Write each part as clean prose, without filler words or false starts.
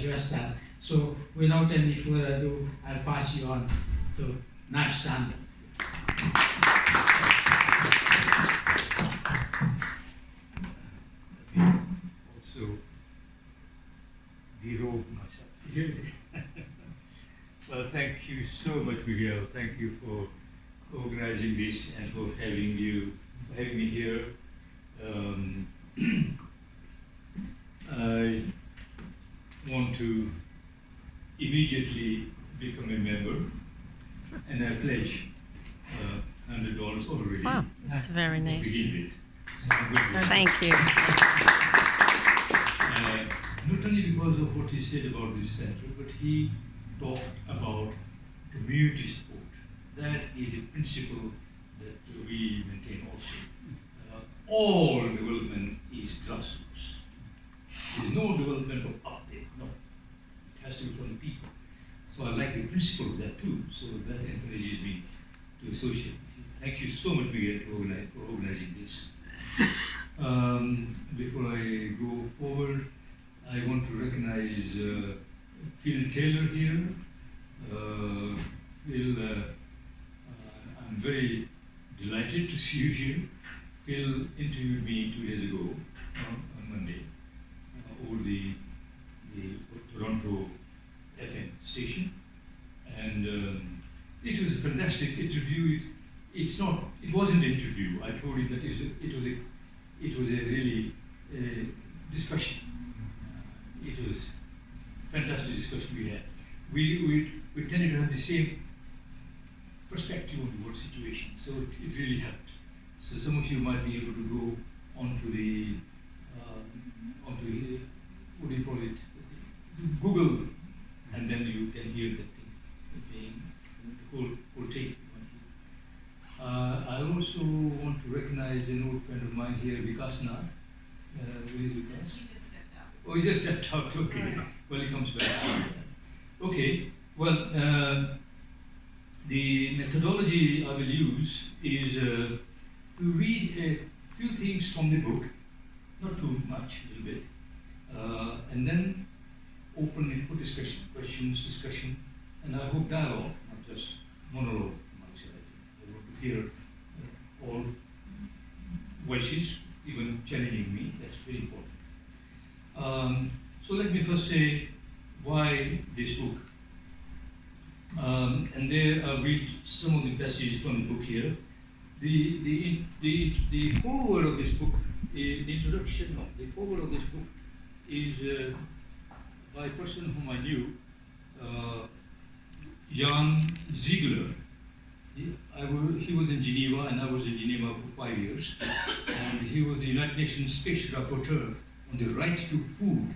address that. So without any further ado, I'll pass you on to Yash Tandon. Also derobe myself. Well, thank you so much, Miguel. Thank you for organizing this and for having me here. I want to immediately become a member, and I pledge $100 already. Wow, that's very nice. To begin with. Thank you. Not only because of what he said about this center, but he talked about community support. That is the principle that we maintain also. All development is grassroots. There is no development from up there, no. It has to be from the people. So I like the principle of that too, so that encourages me to associate with you. Thank you so much, Miguel, for organizing this. Before I go forward, I want to recognize Phil Taylor here. Phil, I'm very delighted to see you here. Phil interviewed me 2 days ago on Monday over the Toronto FM station, and it was a fantastic interview. It wasn't an interview. I told him that it was a really discussion. It was fantastic discussion we had. We tended to have the same perspective on the world situation, so it really helped. So some of you might be able to go onto the what do you call it, Google, and then you can hear that thing, the whole tape. I also want to recognize an old friend of mine here, Vikas Nath. Where is Vikas? He just stepped out. Oh, he just stepped out, okay. Well, he comes back. Okay, well, the methodology I will use is to read a few things from the book, not too much, a little bit, and then open it for discussion, questions, discussion, and I hope dialogue, not just monologue from my side. I want to hear all voices, even challenging me. That's very important. So let me first say why this book. And there I'll read some of the passages from the book here. The foreword of this book, the introduction, no, the foreword of this book is by a person whom I knew, Jan Ziegler. He was in Geneva, and I was in Geneva for 5 years, and he was the United Nations Special Rapporteur on the right to food,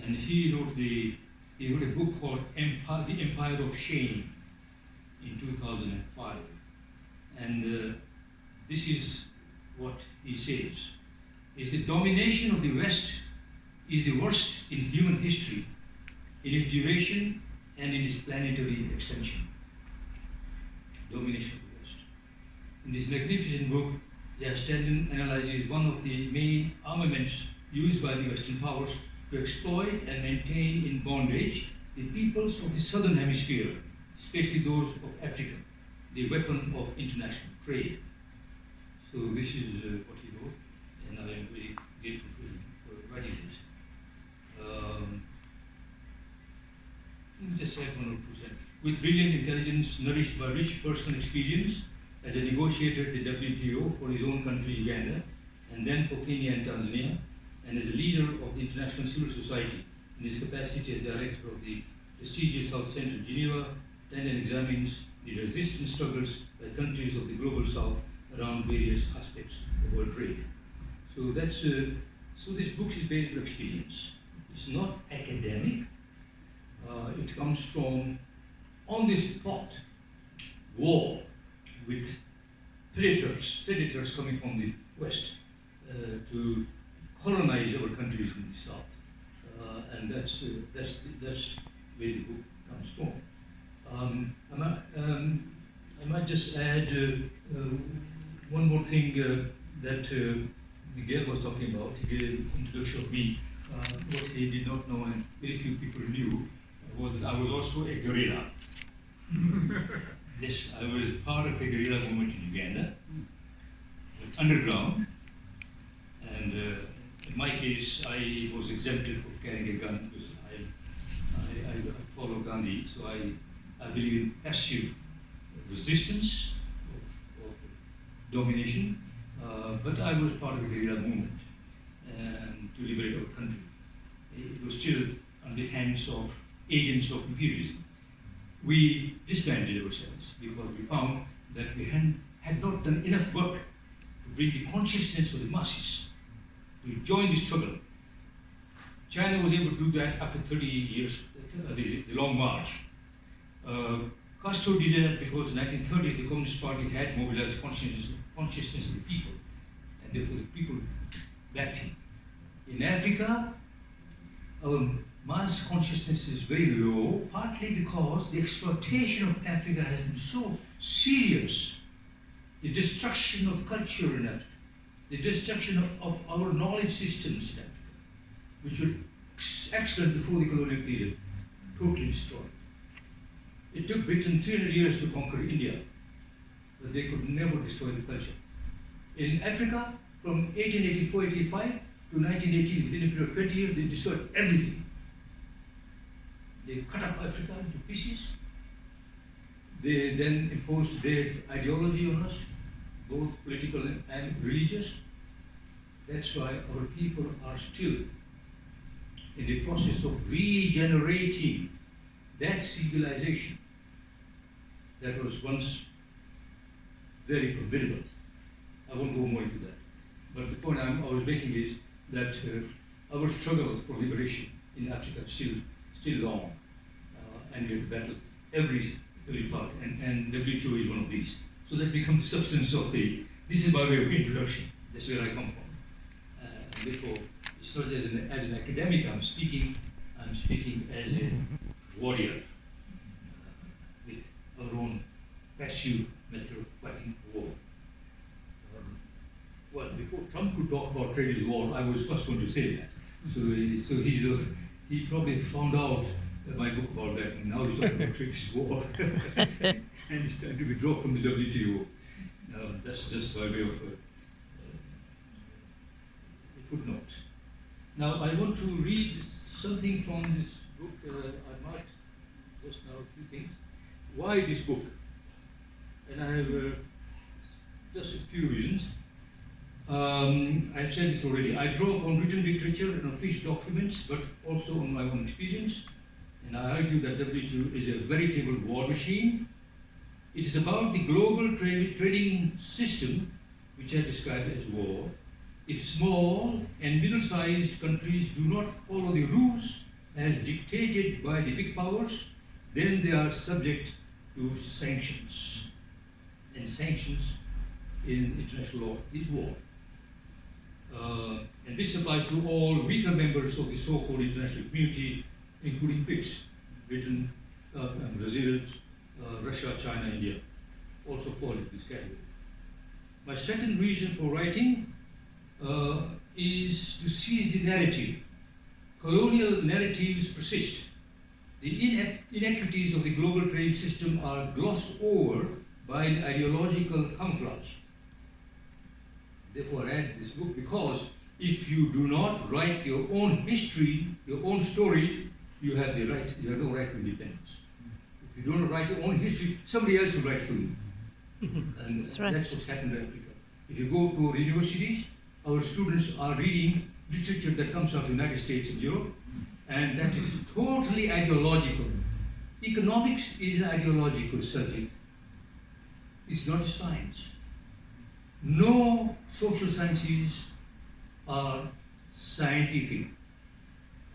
and he wrote a book called The Empire of Shame in 2005, and this is what he says: is the domination of the West is the worst in human history, in its duration and in its planetary extension. Domination of the West. In this magnificent book, Yash Tandon analyzes one of the main armaments used by the Western powers to exploit and maintain in bondage the peoples of the Southern Hemisphere, especially those of Africa, the weapon of international trade. So this is what he wrote, and I am very grateful to him for writing this. Just say 100%. With brilliant intelligence nourished by rich personal experience as a negotiator at the WTO for his own country, Uganda, and then for Kenya and Tanzania, and as a leader of the International Civil Society in his capacity as director of the prestigious South Centre Geneva, Tandon examines the resistance struggles by countries of the global South around various aspects of world trade. So that's so this book is based on experience. It's not academic. It comes from on the spot war with predators coming from the West to colonize our countries in the South, and that's where the book comes from. I might just add one more thing that Miguel was talking about. He gave an introduction of me what he did not know and very few people knew was that I was also a guerrilla. Yes, I was part of a guerrilla movement in Uganda, underground, and in my case, I was exempted from carrying a gun because I follow Gandhi, so I believe in passive resistance of domination, but I was part of a guerrilla movement to liberate our country. It was still on the hands of agents of imperialism. We disbanded ourselves because we found that we had not done enough work to bring the consciousness of the masses to join the struggle. China was able to do that after 30 years, the Long March. Castro did that because in the 1930s the Communist Party had mobilized consciousness of the people, and therefore the people backed him. In Africa, our mass consciousness is very low, partly because the exploitation of Africa has been so serious. The destruction of culture in Africa, the destruction of our knowledge systems in Africa, which were excellent before the colonial period, totally destroyed. It took Britain 300 years to conquer India, but they could never destroy the culture. In Africa, from 1884-85 to 1918, within a period of 20 years, they destroyed everything. They cut up Africa into pieces. They then imposed their ideology on us, both political and religious. That's why our people are still in the process of regenerating that civilization that was once very formidable. I won't go more into that. But the point I was making is that our struggle for liberation in Africa is still long, and we have to battle every part, and WTO is one of these. So that becomes the substance of this is by way of introduction. That's where I come from. And therefore, it's not as an academic I'm speaking as a warrior with our own passive method of fighting war. Well, before Trump could talk about trade is war, I was first going to say that. So he probably found out my book about that, and now he's talking about trade is war, and he's trying to withdraw from the WTO. That's just by way of a footnote. Now I want to read something from this book. I marked just now a few things. Why this book? And I have just a few reasons. I've said this already. I draw upon written literature and official documents, but also on my own experience. And I argue that WTO is a veritable war machine. It is about the global trading system, which I described as war. If small and middle-sized countries do not follow the rules as dictated by the big powers, then they are subject to sanctions. And sanctions in international law is war. And this applies to all weaker members of the so-called international community, including BRICS, Britain, Brazil, Russia, China, India, also fall into this category. My second reason for writing is to seize the narrative. Colonial narratives persist. The inequities of the global trade system are glossed over by an ideological camouflage. Therefore, I read this book because if you do not write your own history, your own story, you have no right to independence. If you don't write your own history, somebody else will write for you. And that's what's happened in Africa. If you go to our universities, our students are reading literature that comes out of the United States and Europe, and that is totally ideological. Economics is an ideological subject. It's not a science. No social sciences are scientific.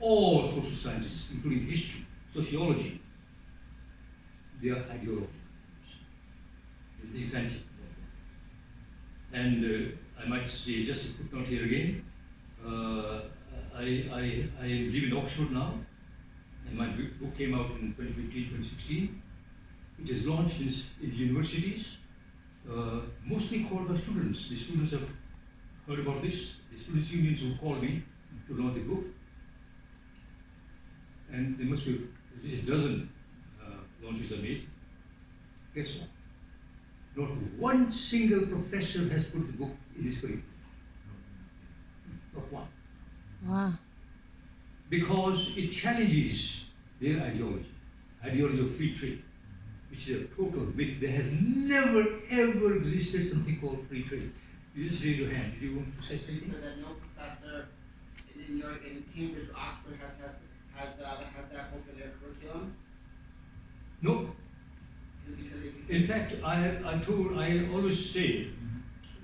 All social sciences, including history, sociology, they are ideological. They are scientific. And I might say just a footnote here again. I live in Oxford now, and my book came out in 2015-2016. It is launched in universities, mostly called by students. The students have heard about this. The students' unions will call me to launch the book. and there must be at least a dozen launches are made. Guess what? Not one single professor has put the book in his curriculum. Not one. Wow. Because it challenges their ideology of free trade, which is a total myth. There has never ever existed something called free trade. You just raise your hand. Did you want to say something? So that no professor in Cambridge or Oxford has that book in their curriculum? No. Because In fact, I always say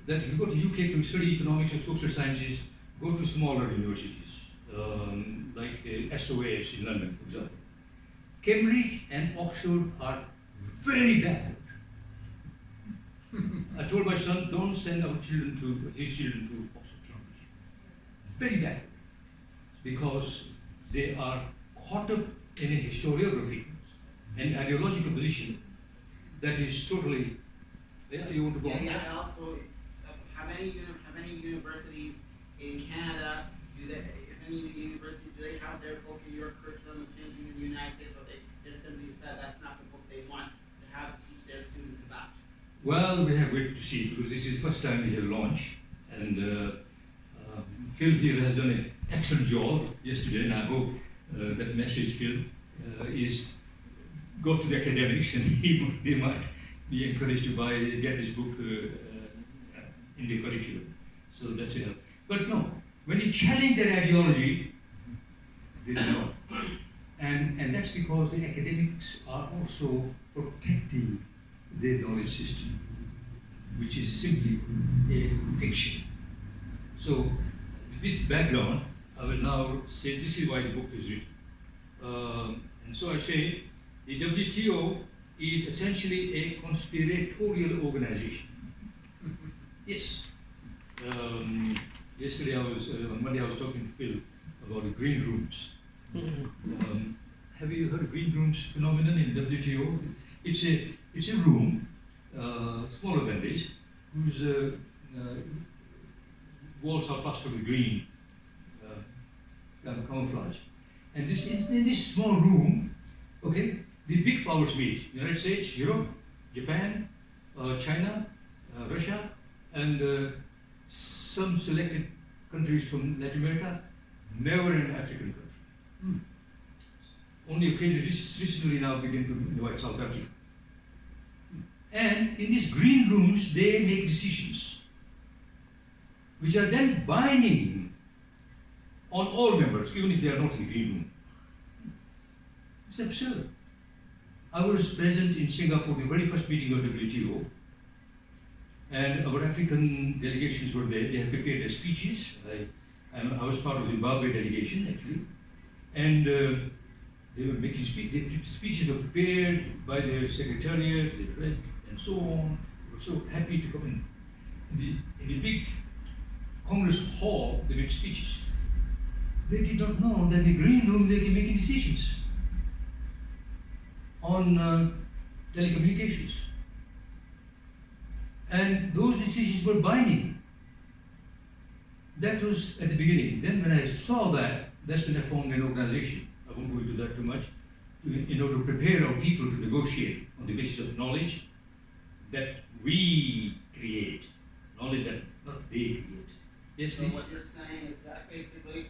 that if you go to UK to study economics or social sciences, go to smaller universities, like SOAS in London, for example. Cambridge and Oxford are very backward. I told my son, don't send his children to Oxford, Cambridge. Very backward. Because they are caught up in a historiography and ideological position that is totally. Yeah, you want to go on? Yeah. I also, how many universities in Canada do they have their book in your curriculum, the same thing in the United States, or they just simply said that's not the book they want to have to teach their students about? Well, we have waited to see, because this is the first time we have launched, and Phil here has done an excellent job yesterday, and I hope that message, Phil, is go to the academics, and they might be encouraged to get this book in the curriculum. So that's it. But no, when you challenge their ideology, they do not. And that's because the academics are also protecting their knowledge system, which is simply a fiction. So, with this background, I will now say this is why the book is written. And so I say, the WTO is essentially a conspiratorial organization. Yes. Yesterday on Monday I was talking to Phil about the green rooms. Have you heard of green rooms phenomenon in WTO? It's a room, smaller than this, whose walls are plastered with green camouflage. And in this small room, okay, the big powers meet: United States, Europe, Japan, China, Russia, and some selected countries from Latin America, never an African country. Only occasionally, recently now begin to invite South Africa. And in these green rooms, they make decisions, which are then binding on all members, even if they are not in the green room. It's absurd. I was present in Singapore, the very first meeting of WTO, and our African delegations were there. They had prepared their speeches. I was part of the Zimbabwe delegation, actually. And they were making speeches were prepared by their secretariat, they read, and so on. They were so happy to come in. In the big Congress hall, they made speeches. They did not know that in the green room they were making decisions on telecommunications. And those decisions were binding. That was at the beginning. Then when I saw that, that's when I formed an organization. I won't go into that too much. In order to prepare our people to negotiate on the basis of knowledge that we create, knowledge that not they create. Yes, So please. what you're saying is that basically,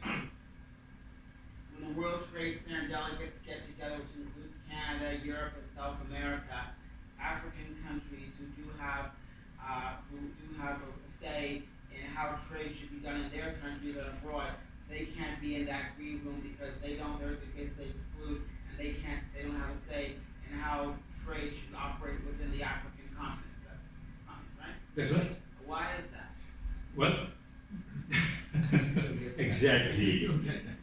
when the World Trade Center delegates get together, which includes Canada, Europe, and South America, African countries who do have a say in how trade should be done in their countries and abroad, they can't be in that green room because they don't. They're because they exclude, and they don't have a say in how trade should operate within the African continent. Right? That's right. Why is that? Well, exactly.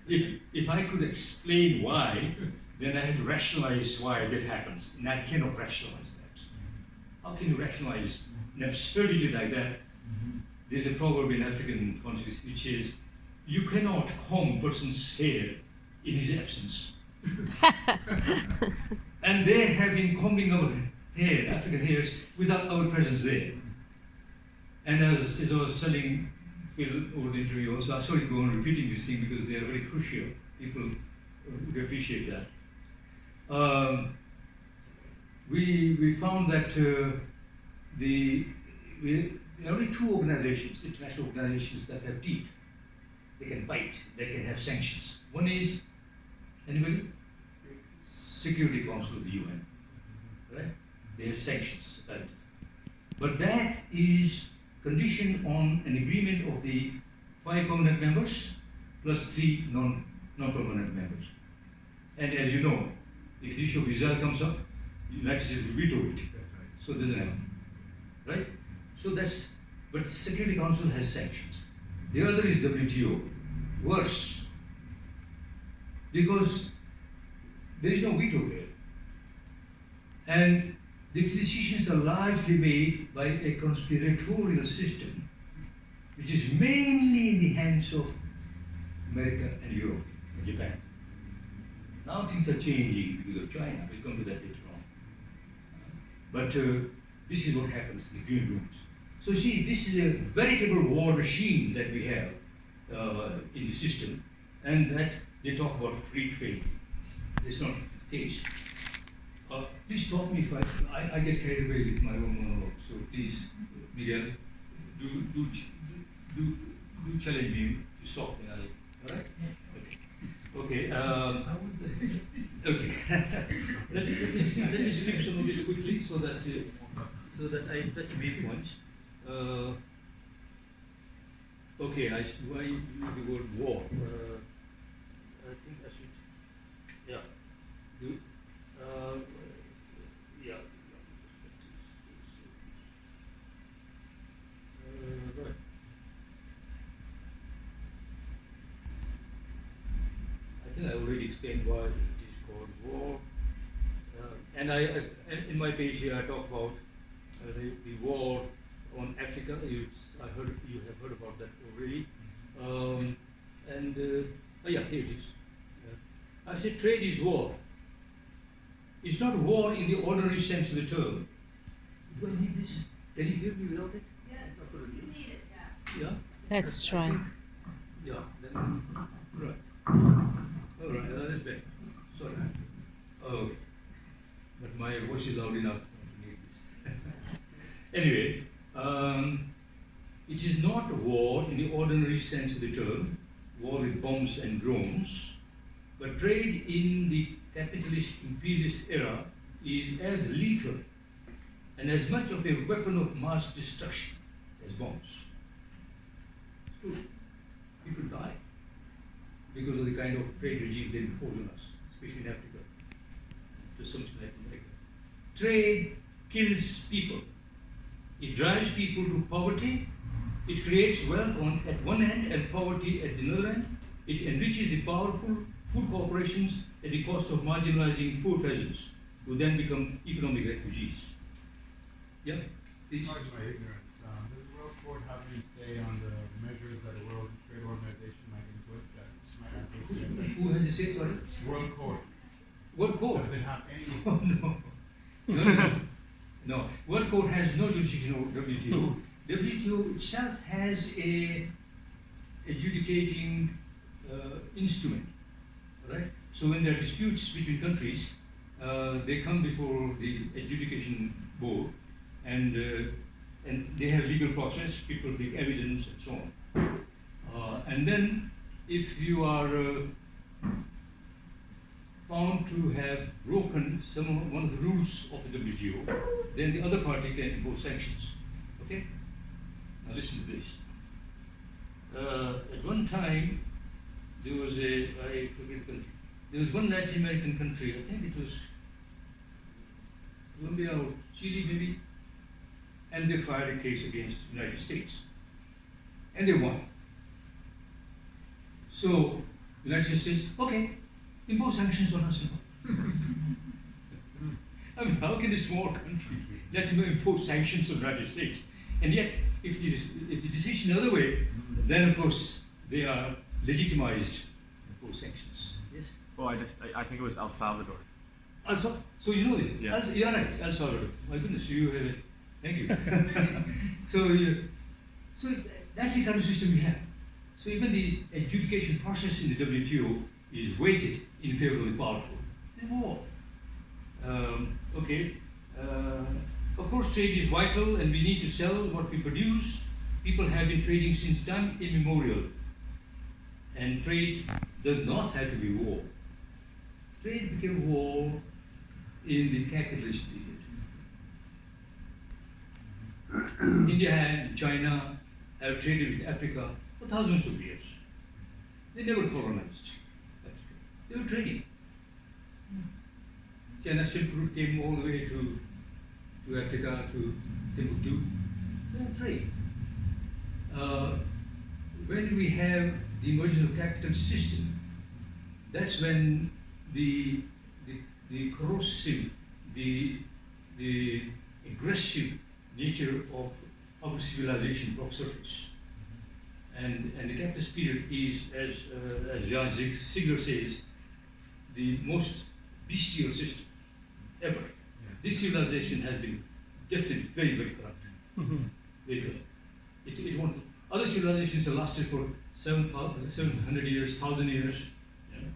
If I could explain why, then I had to rationalize why that happens, and I cannot rationalize that. How can you rationalize an absurdity like that? There's a proverb in African countries which is, you cannot comb a person's hair in his absence. And they have been combing our hair, African hairs, without our presence there. And as I was telling Phil over the interview also, I'm sorry to go on repeating this thing because they are very crucial. People would appreciate that. We found that there are only two organizations, international organizations, that have teeth. They can bite, they can have sanctions. One is, anybody? Security Council of the UN, right? They have sanctions, right? But that is conditioned on an agreement of the 5 permanent members plus 3 non-permanent members. And as you know, if the issue of Israel comes up, the United States will veto it. So it doesn't happen, right? So that's, but the Security Council has sanctions. The other is WTO, worse, because there is no veto there. And the decisions are largely made by a conspiratorial system, which is mainly in the hands of America and Europe and Japan. Now things are changing because of China. We'll come to that later on. But this is what happens in the green rooms. So see, this is a veritable war machine that we have in the system, and that they talk about free trade. It's not the case. Please stop me if I get carried away with my own monologue. So please, Miguel, do challenge me to stop me. All right? Okay. Okay. Let me skip some of this quickly so that I touch main points. Okay, why use the word war? I think I should. Yeah. Yeah. Right. I think I already explained why it is called war. And in my page here I talk about the war on Africa. You have heard about that already. Yeah, here it is. I said trade is war. It's not war in the ordinary sense of the term. Do I need this? Can you hear me without it? Yeah, you need it, yeah. Yeah? Let's try. Yeah, then, right. All right, that's better. Sorry. Okay. But my voice is loud enough to need this. Anyway, it is not war in the ordinary sense of the term, war with bombs and drones, but trade in the capitalist imperialist era is as lethal and as much of a weapon of mass destruction as bombs. It's true. People die because of the kind of trade regime they impose on us, especially in Africa, to some extent Latin America. Trade kills people. It drives people to poverty. It creates wealth at one end and poverty at the other end. It enriches the powerful food corporations at the cost of marginalizing poor peasants, who then become economic refugees. Yeah, please. Pardon my ignorance. Does the World Court have any say on the measures that the World Trade Organization might input that might advocate? Who has the say, sorry? World Court. World Court? Does it have any? Oh, no. No. World Court has no jurisdiction over WTO. WTO itself has a adjudicating instrument, right? So when there are disputes between countries, they come before the adjudication board, and they have legal process. People bring evidence and so on. And then, if you are found to have broken one of the rules of the WTO, then the other party can impose sanctions. Okay? Now listen to this. At one time, there was I forget the country. There was one Latin American country, I think it was Colombia or Chile maybe, and they filed a case against the United States. And they won. So the United States says, okay, impose sanctions on us. I mean, how can a small country let him impose sanctions on the United States? And yet, if the decision the other way, then of course they are legitimized to impose sanctions. Yes? Well, I think it was El Salvador. Also, so you know it. Yeah. You're right, El Salvador. My goodness, you have it. Thank you. So that's the kind of system we have. So even the adjudication process in the WTO is weighted in favor of the powerful. They war. Okay. Of course, trade is vital, and we need to sell what we produce. People have been trading since time immemorial, and trade does not have to be war. Trade became war in the capitalist period. India and China have traded with Africa for thousands of years. They never colonized Africa. They were trading. China Silk Route came all the way to Africa, to Timbuktu. They were trading. When we have the emergence of capital system, that's when the corrosive, the aggressive nature of our civilization broke surface. And the capitalist period is, as Jan Sigler says, the most bestial system ever. Yeah. This civilization has been definitely very, very corrupt. Very corrupt. It won't. Other civilizations have lasted for 700 years, 1,000 years, yeah,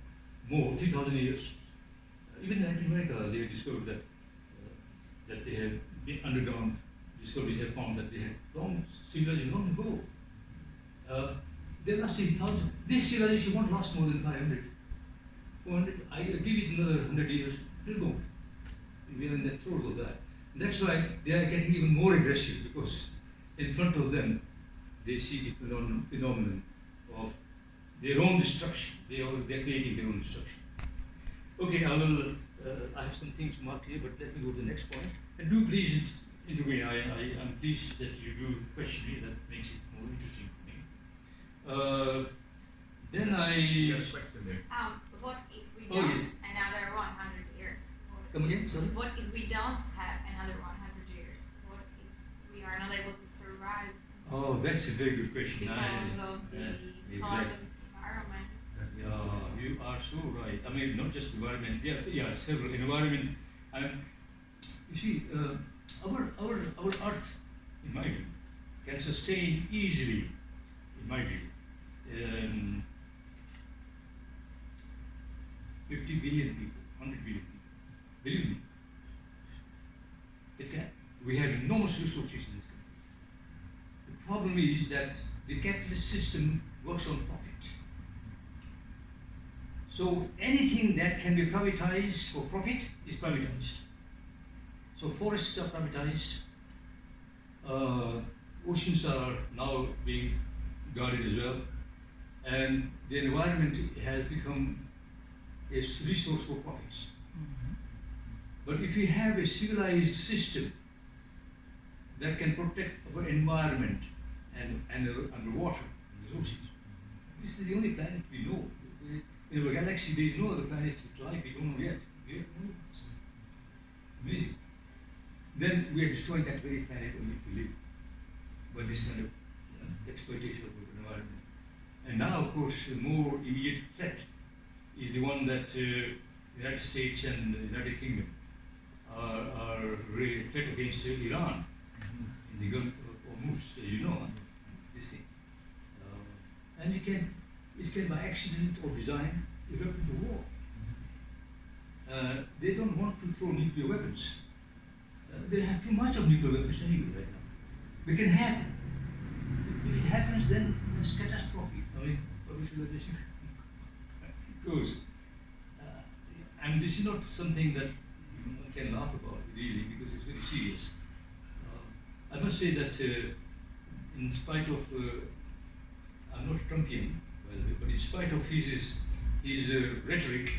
more, 3,000 years. Even in Latin America, they have discovered that they have been underground. Discoveries have found that they had long civilization long ago. They lasted 1,000. This civilization won't last more than 500, 400. I give it another 100 years, it'll go. We are in the throes of that. That's why they are getting even more aggressive, because in front of them they see the phenomenon of their own destruction. They're creating their own destruction. Okay, I have some things marked here, but let me go to the next point. And do please intervene. I'm pleased that you do question me. That makes it more interesting for me. Then I. You have a question there. What if we Oh, don't yes. another 100 years? Come again, sorry? What if we don't have another 100 years? What if we are not able to survive? Oh, that's a very good question. Because of the exactly. cause of the environment. Yeah, you are so right. I mean, not just environment. Yeah, several environment. You see, our Earth, in my view, can sustain easily, in my view, 50 billion people, 100 billion people. Believe me, it can. We have enormous resources in this country. The problem is that the capitalist system works on profit. So anything that can be privatized for profit is privatized. So forests are privatized, oceans are now being guarded as well, and the environment has become a resource for profits. But if we have a civilized system that can protect our environment and underwater resources, this is the only planet we know. In our galaxy, there is no other planet with life we don't know yet. We have no. It's amazing. Then we are destroying that very planet on which we live by this kind of exploitation of our environment. And now, of course, a more immediate threat is the one that the United States and the United Kingdom are really a threat against Iran in the Gulf of Hormuz, as you know, this thing. And it can by accident or design erupt into war. They don't want to throw nuclear weapons. They have too much of nuclear weapons anyway right now. It can happen. If it happens, then it's catastrophic. I mean, civilization goes. And this is not something that one can laugh about, really, because it's very serious. I must say that in spite of, I'm not Trumpian, by the way, but in spite of his rhetoric,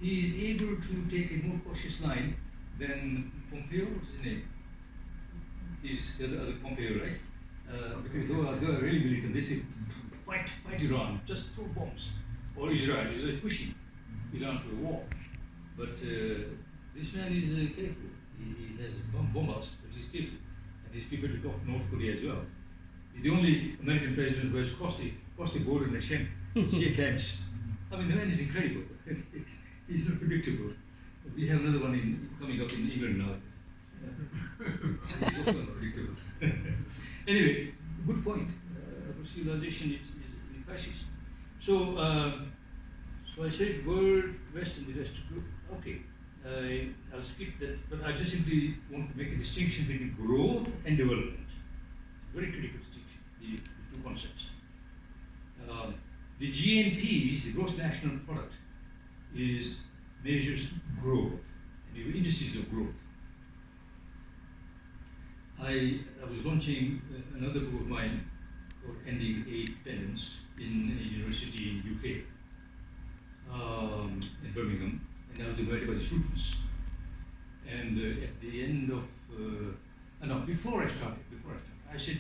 he is able to take a more cautious line than Pompeo. What's his name? He's the other Pompeo, right? Because they are really militant. They say, fight Iran, just throw bombs. Or Israel is pushing Iran to a war. But this man is careful. He has bombast, but he's careful. And he's prepared to talk to North Korea as well. He's the only American president who has crossed the border and shake hands. I mean, the man is incredible. He's not predictable. We have another one coming up in England now. He's also unpredictable. Anyway, good point. Civilization is in crisis. So So I said world, West and the rest of the group. Okay, I'll skip that, but I just simply want to make a distinction between growth and development. Very critical distinction, the two concepts. The GNP is the gross national product, measures growth, and indices of growth. I was launching another book of mine called Ending Aid Dependence in a university in UK, in Birmingham, and I was invited by the students. And at the end of, before I started, I said,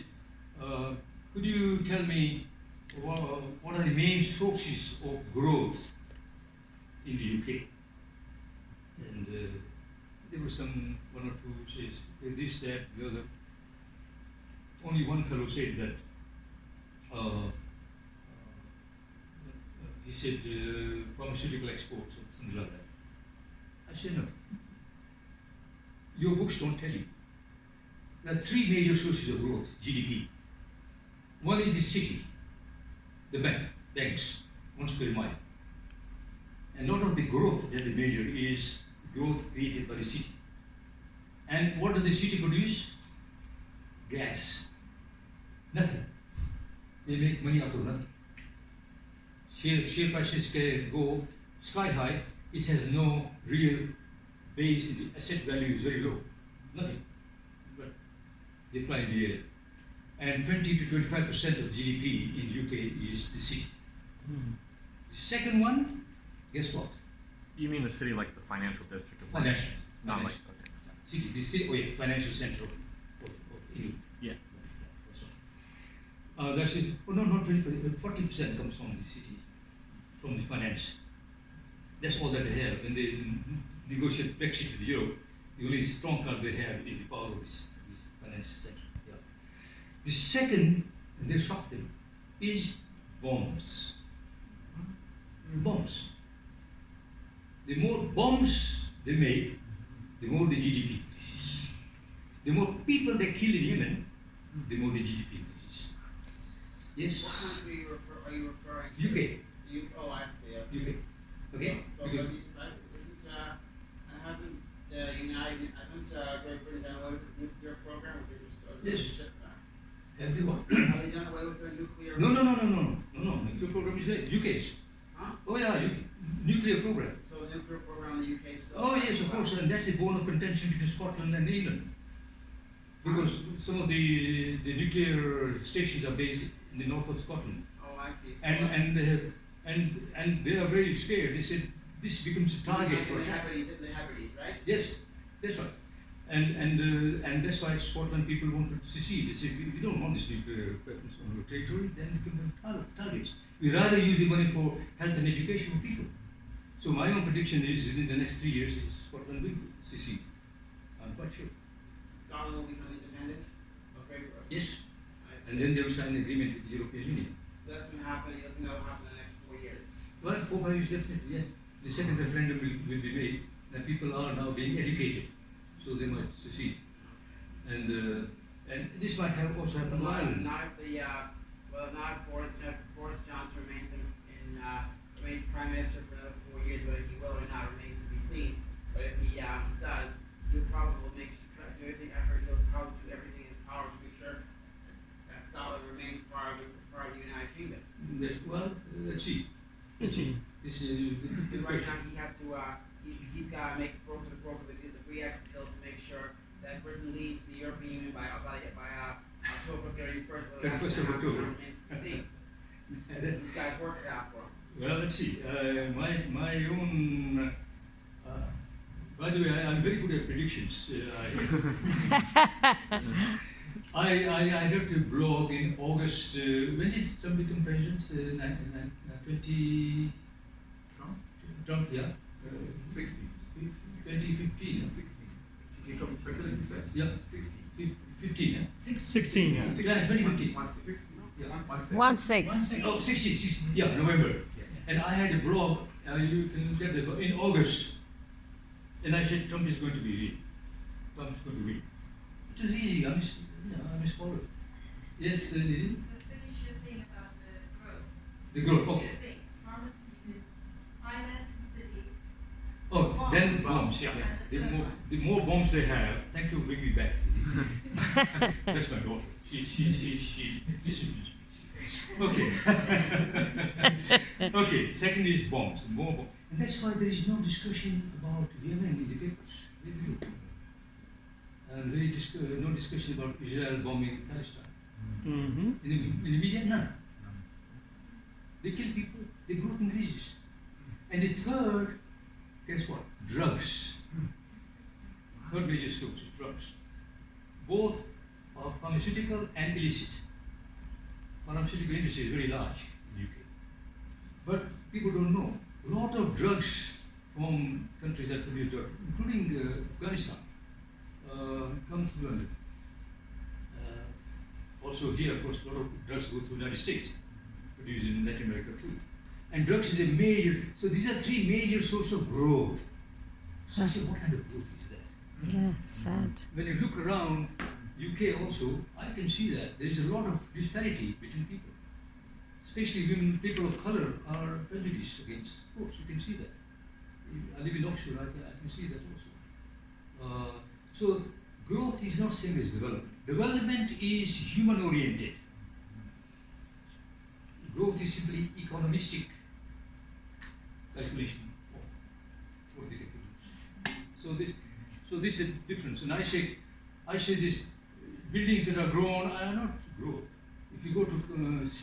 could you tell me what are the main sources of growth in the UK? And there were one or two says this, that, the other. Only one fellow said that he said pharmaceutical exports or something like that. I said no. Your books don't tell you. There are three major sources of growth, GDP. One is the city, the banks, 1 square mile. And a lot of the growth that they measure is growth created by the city. And what does the city produce? Gas. Nothing. They make money out of nothing. Share prices can go sky high. It has no real base. The asset value is very low. Nothing. But they fly in the air. And 20 to 25% of GDP in UK is the city. The second one, guess what? You mean the city like the financial district of Financial. Not like, City, the city, financial center of England. Yeah. That's it. Oh no, not 20%, 40% comes from the city, from the finance. That's all that they have. When they negotiate Brexit with Europe, the only strong card they have is the power of this finance center. Yeah. The second, and they shocked them, is bombs. Bombs. The more bombs they make, the more the GDP increases. The more people they kill in Yemen, the more the GDP increases. Yes? What country are you referring to? UK. Oh, I see. Okay. UK. Okay? So Because- hasn't Great Britain done away with the nuclear program? Or they just, Yes. Everyone. Have they done away with their nuclear? No. Nuclear program is there. UK's. Huh? Oh yeah, UK. Nuclear program. So the nuclear program in the UK still. Oh yes, of course, and that's a bone of contention between Scotland and England. Because some of the nuclear stations are based in the north of Scotland. Oh, I see. So And they are very scared. They said this becomes a target for the Hebrides, right? Yes, that's right. And that's why Scotland people wanted to secede. They said we don't want this nuclear weapons on our territory, then we can targets. We rather use the money for health and education for people. So my own prediction is within the next 3 years Scotland will secede. I'm quite sure. Scotland will become independent of Great Britain. Yes. I see. And then they will sign an agreement with the European Union. So that's going to happen. You think that will happen in the next 4 years? Well, 4 5 years definitely, yeah. The second referendum will be made. Now people are now being educated, so they might secede. And this might have also happen in Ireland. Not if Boris Johnson remains remains Prime Minister for another 4 years, whether he will or not remains to be seen. But if he does, he'll probably do everything in his power to make sure that Scotland remains part of the United Kingdom. Yes, well, let's see. This is And right now he has to he's got to make the free exit deal to make sure that Britain leaves the European Union by October 31st. 31st of October. You guys work it out for him. Well, let's see. My own. By the way, I'm very good at predictions. I wrote a blog in August. When did Trump become president? 20. Trump, yeah. 16. 2015. 16. He became president, you said? Yeah. 16. 15, yeah. 16, yeah. Yeah, 2015. 16. Yeah. 1-6. Oh, 16, yeah, November. And I had a blog, you can get it, in August. And I said, Trump is going to be win. Trump's going to win. It was easy, I'm a scholar. Yes, Lily? Finish your thing about the growth. The growth, okay. Two things. Pharmacy did 5 Then bombs, yeah. The more bombs they have, thank you, bring me back. That's my daughter. She disciplines me. Okay. Okay, second is bombs. More bombs. And that's why there is no discussion about Yemen in the papers. Very few. And no discussion about Israel bombing Palestine. Mm-hmm. In the media, none. They kill people, the growth increases. And the third, guess what? Drugs. Third major source is drugs. Both are pharmaceutical and illicit. Pharmaceutical industry is very large in the UK. But people don't know. A lot of drugs from countries that produce drugs, including Afghanistan, come through London. Also here, of course, a lot of drugs go through the United States, produced in Latin America too. And drugs is a major, so these are three major sources of growth. So I say, what kind of growth is that? Yeah, sad. When you look around UK also, I can see that there is a lot of disparity between people. Especially when people of color are prejudiced against. Of course, you can see that. I live in Oxford, I can see that also. So growth is not same as development. Development is human oriented. Growth is simply economistic calculation of what they can produce. So this is a difference. And I say this buildings that are grown are not growth. If you go to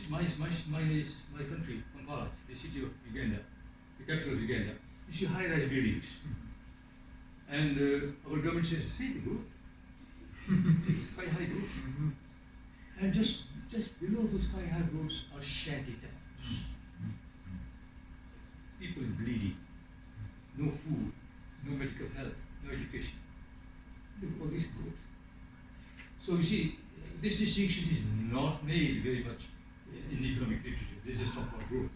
my country, Kampala, the city of Uganda, the capital of Uganda, you see high-rise buildings. And our government says, see the growth. It's sky-high growth. And just below the sky-high growths are shanty towns. People bleeding, no food, no medical help, no education. Look at all this growth. So you see, this distinction is not made very much in economic literature. They just talk about growth.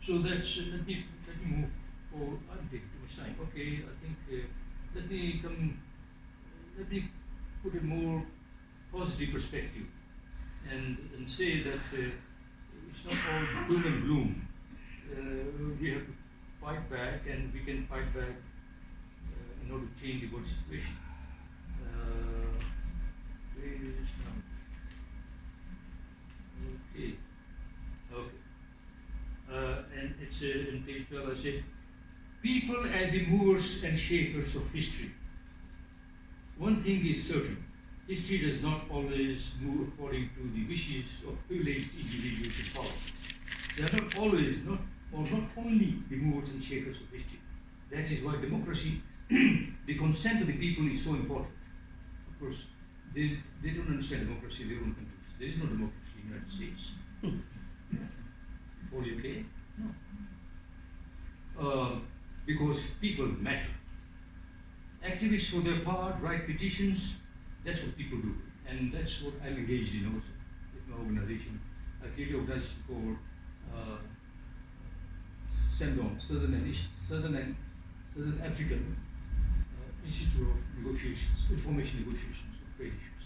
So that's let me move forward. I'm taking too much time. Okay, I think let me put a more positive perspective and say that it's not all doom and gloom. We have to fight back, and we can fight back in order to change the world situation. Where is it now? Okay. And it's in page 12, I say, people as the movers and shakers of history. One thing is certain, history does not always move according to the wishes of privileged individuals in power. They are not always, not only the movers and shakers of history. That is why democracy, the consent of the people is so important. Of course, they don't understand democracy in their own countries. There is no democracy in the United States. Or UK? No. Because people matter. Activists, for their part, write petitions. That's what people do. And that's what I'm engaged in also with my organization. I created an organization called SEMDON, Southern African Institute of Negotiations, Information Negotiations on Trade Issues.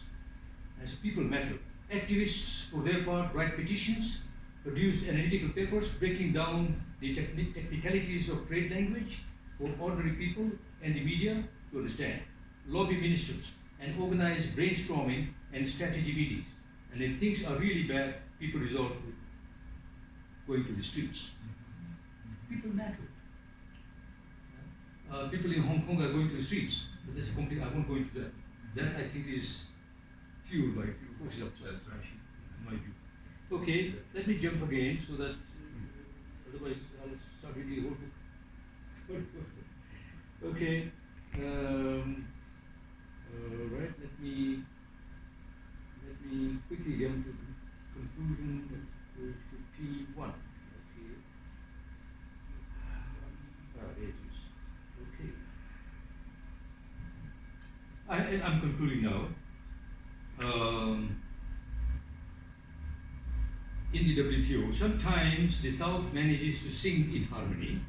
As people matter. Activists, for their part, write petitions, produce analytical papers breaking down the technicalities of trade language for ordinary people and the media to understand, lobby ministers, and organize brainstorming and strategy meetings. And if things are really bad, people resort to going to the streets. People matter. People in Hong Kong are going to the streets, but that's a complete, I won't go into that. That I think is fueled by forces outside, in my view. Okay, let me jump again so that otherwise I'll start reading the whole book. Sorry. Okay. Right. Let me quickly jump to the conclusion at page 51. Okay. There it is. Okay. I'm concluding now. In the WTO, sometimes the South manages to sing in harmony,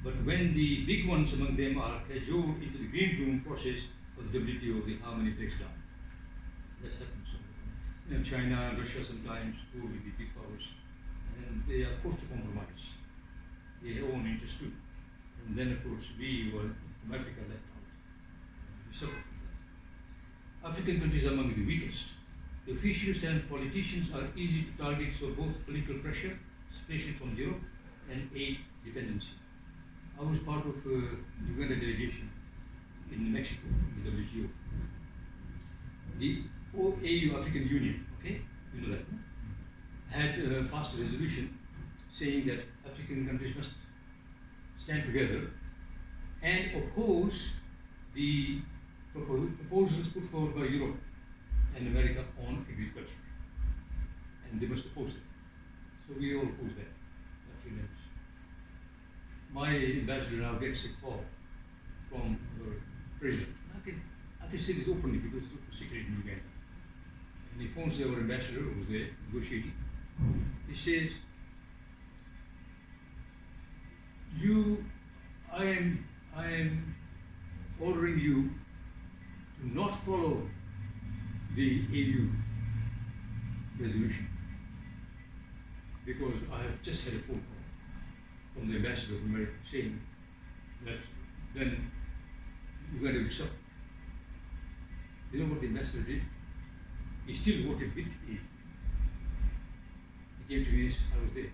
but when the big ones among them are cajoled into the green room process of the WTO, the harmony breaks down. That's happened. So, China and Russia sometimes go with the big powers, and they are forced to compromise their own interests too. And then, of course, we were from Africa left out. We suffered from that. African countries are among the weakest. The officials and politicians are easy to target for both political pressure, especially from Europe, and aid dependency. I was part of Uganda delegation in Mexico, the WTO. The AU, African Union, okay, you know that, no? Had passed a resolution saying that African countries must stand together and oppose the proposals put forward by Europe and America on agriculture. And they must oppose it. So we all oppose that. African members. My ambassador now gets a call from the president. I can say this openly because it's open secret in Uganda. And he phones our ambassador who was there negotiating. He says, I am ordering you to not follow the AU resolution because I have just had a phone call from the ambassador of America saying that then Uganda will suffer. You know what the ambassador did? He still voted with AU. He came to me, I was there.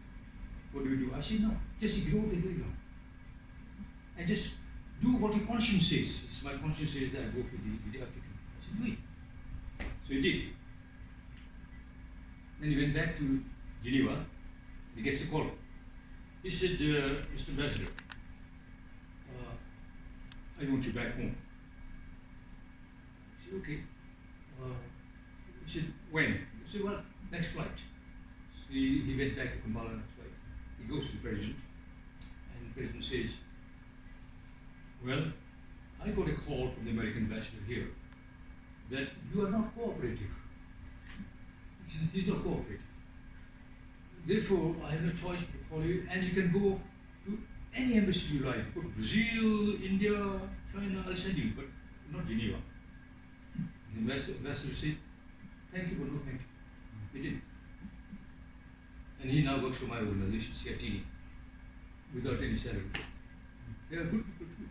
What do we do? I said, no, just ignore the telegram. And just do what your conscience says. It's my conscience says that I go with the African. I said, do it. So he did. Then he went back to Geneva. He gets a call. He said, Mr. Ambassador, I want you back home. I said, okay. He said, when? I said, well, next flight. So he went back to Kampala next flight. He goes to the president, and the president says, well, I got a call from the American ambassador here that you are not cooperative. He's not cooperative. Therefore, I have no choice to call you, and you can go to any embassy you like. Go to Brazil, India, China, I'll send you, but not Geneva. And the ambassador said, thank you, but no thank you. He didn't. And he now works for my organization, Siatini, without any salary. They are good people too.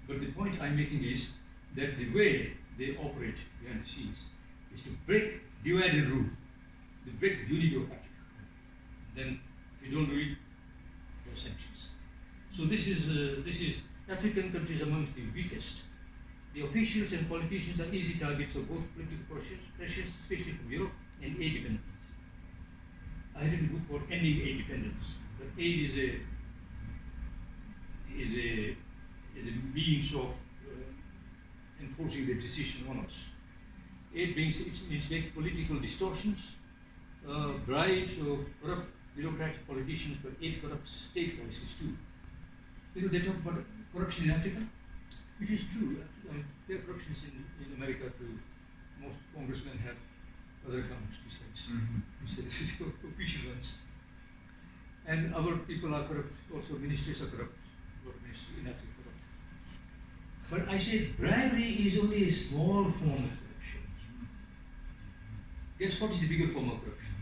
But the point I'm making is that the way they operate behind the scenes is to break, divide and rule, to break the unity of Africa. Then, if you don't do it, there are sanctions. So this is African countries amongst the weakest. The officials and politicians are easy targets of both political pressures, especially from Europe, and aid dependence. I have written a book called Ending Aid Dependence. But aid is a means of enforcing the decision on us. Aid brings its political distortions, bribes or corrupt bureaucratic politicians, but aid corrupts state policies too. You know, they talk about corruption in Africa, which is true. There are corruptions in America too. Most congressmen have other accounts besides official ones. And our people are corrupt, also ministers are corrupt, ministers in Africa corrupt. But I said bribery is only a small form of corruption. Guess what is the bigger form of corruption?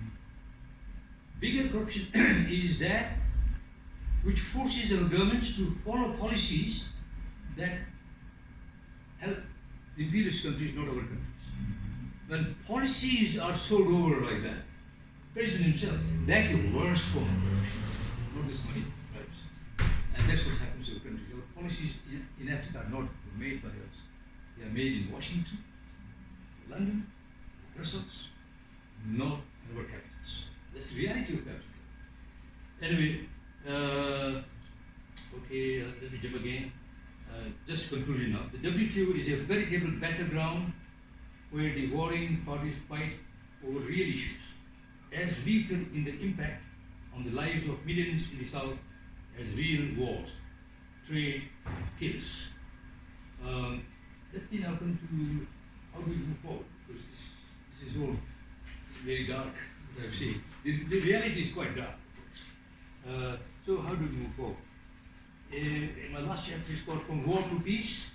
Bigger corruption is that which forces our governments to follow policies that help the imperialist countries, not our countries. When policies are sold over like that, President himself, that's the worst form of corruption. Not this money bribes. And that's what happens to our countries. Our policies in Africa are not made by us. They are made in Washington, London, Brussels, not in our capitals. That's the reality of Africa. Anyway, okay, let me jump again. Just conclusion now. The WTO is a veritable battleground where the warring parties fight over real issues, as lethal in their impact on the lives of millions in the South as real wars. Trade kills. Let me now come to how do we move forward, because this is all very dark, what I've seen. The reality is quite dark, of course. So how do we move forward? In my last chapter is called From War to Peace,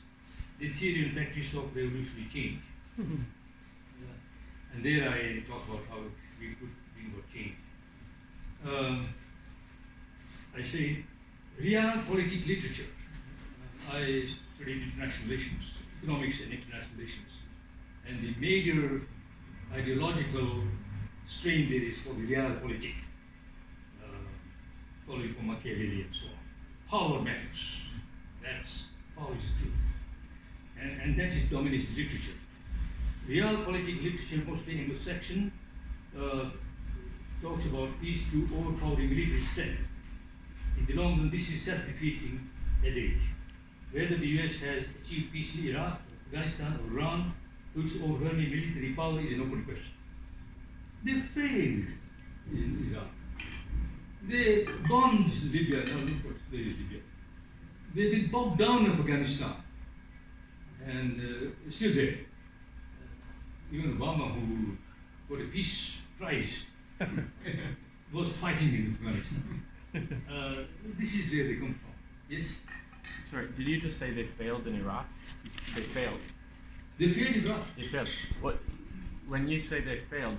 the Theory and Practice of Revolutionary Change. And there I talk about how we could bring about change. I say Realpolitik literature. I studied international relations, economics and international relations. And the major ideological strain there is called the realpolitik, following from Machiavelli and so on. Power matters. That's power is truth. And that is dominates the literature. Realpolitik literature, mostly Anglo-Saxon, talks about peace through overpowering military strength. In the long run, this is self-defeating adage. Whether the US has achieved peace in Iraq, Afghanistan, or Iran through its overwhelming military power is an open question. They failed in Iraq. They bombed Libya. Now look where is Libya. They've been bogged down in Afghanistan, and still there. Even Obama, who got a peace prize, was fighting in Afghanistan. This is where they come from. Yes? Sorry, did you just say they failed in Iraq? They failed. They failed Iraq. They failed. What? When you say they failed,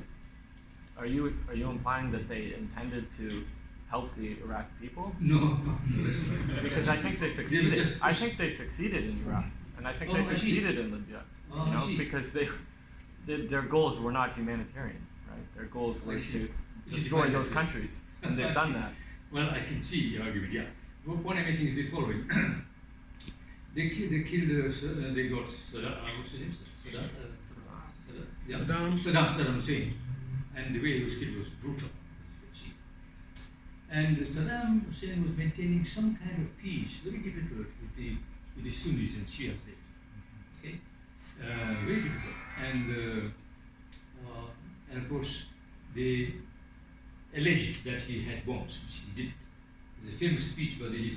are you implying that they intended to help the Iraq people? No, that's right. Because I think they succeeded. I think they succeeded in Iraq, and I think they succeeded in Libya. You know, because their goals were not humanitarian, right? Their goals were to destroy those countries, and they've done that. Well, I can see the argument. Yeah. What point I'm making is the following: they killed. They got Saddam. What's his name? Saddam Hussein, and the way he was killed was brutal. And Saddam Hussein was maintaining some kind of peace, very difficult with the Sunnis and Shias there. Okay, very difficult. And of course they alleged that he had bombs, which he didn't. There's a famous speech by the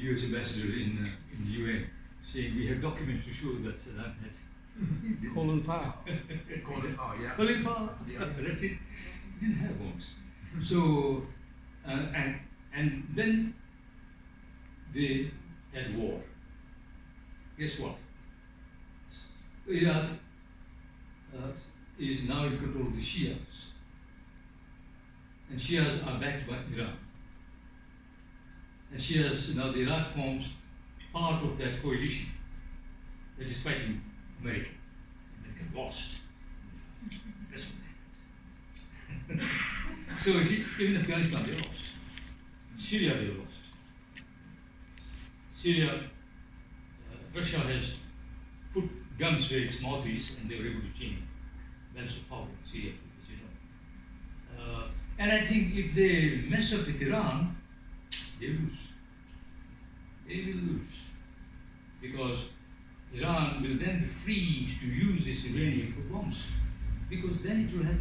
U.S. ambassador in the UN saying we have documents to show that Saddam had. Colin Powell. Colin Powell, yeah. Colin Powell, yeah, that's it. He didn't have bombs. So, and then they had war. Guess what? Iraq is now in control of the Shias. And Shias are backed by Iran. And Shias, now the Iraq forms part of that coalition that is fighting America. America lost. That's what happened. So you see, even Afghanistan they lost. Syria they lost. Syria, Russia has put guns where its mouth is, and they were able to change balance of power in Syria, as you know. And I think if they mess up with Iran, they lose. They will lose. Because Iran will then be freed to use this uranium for bombs. Because then it will have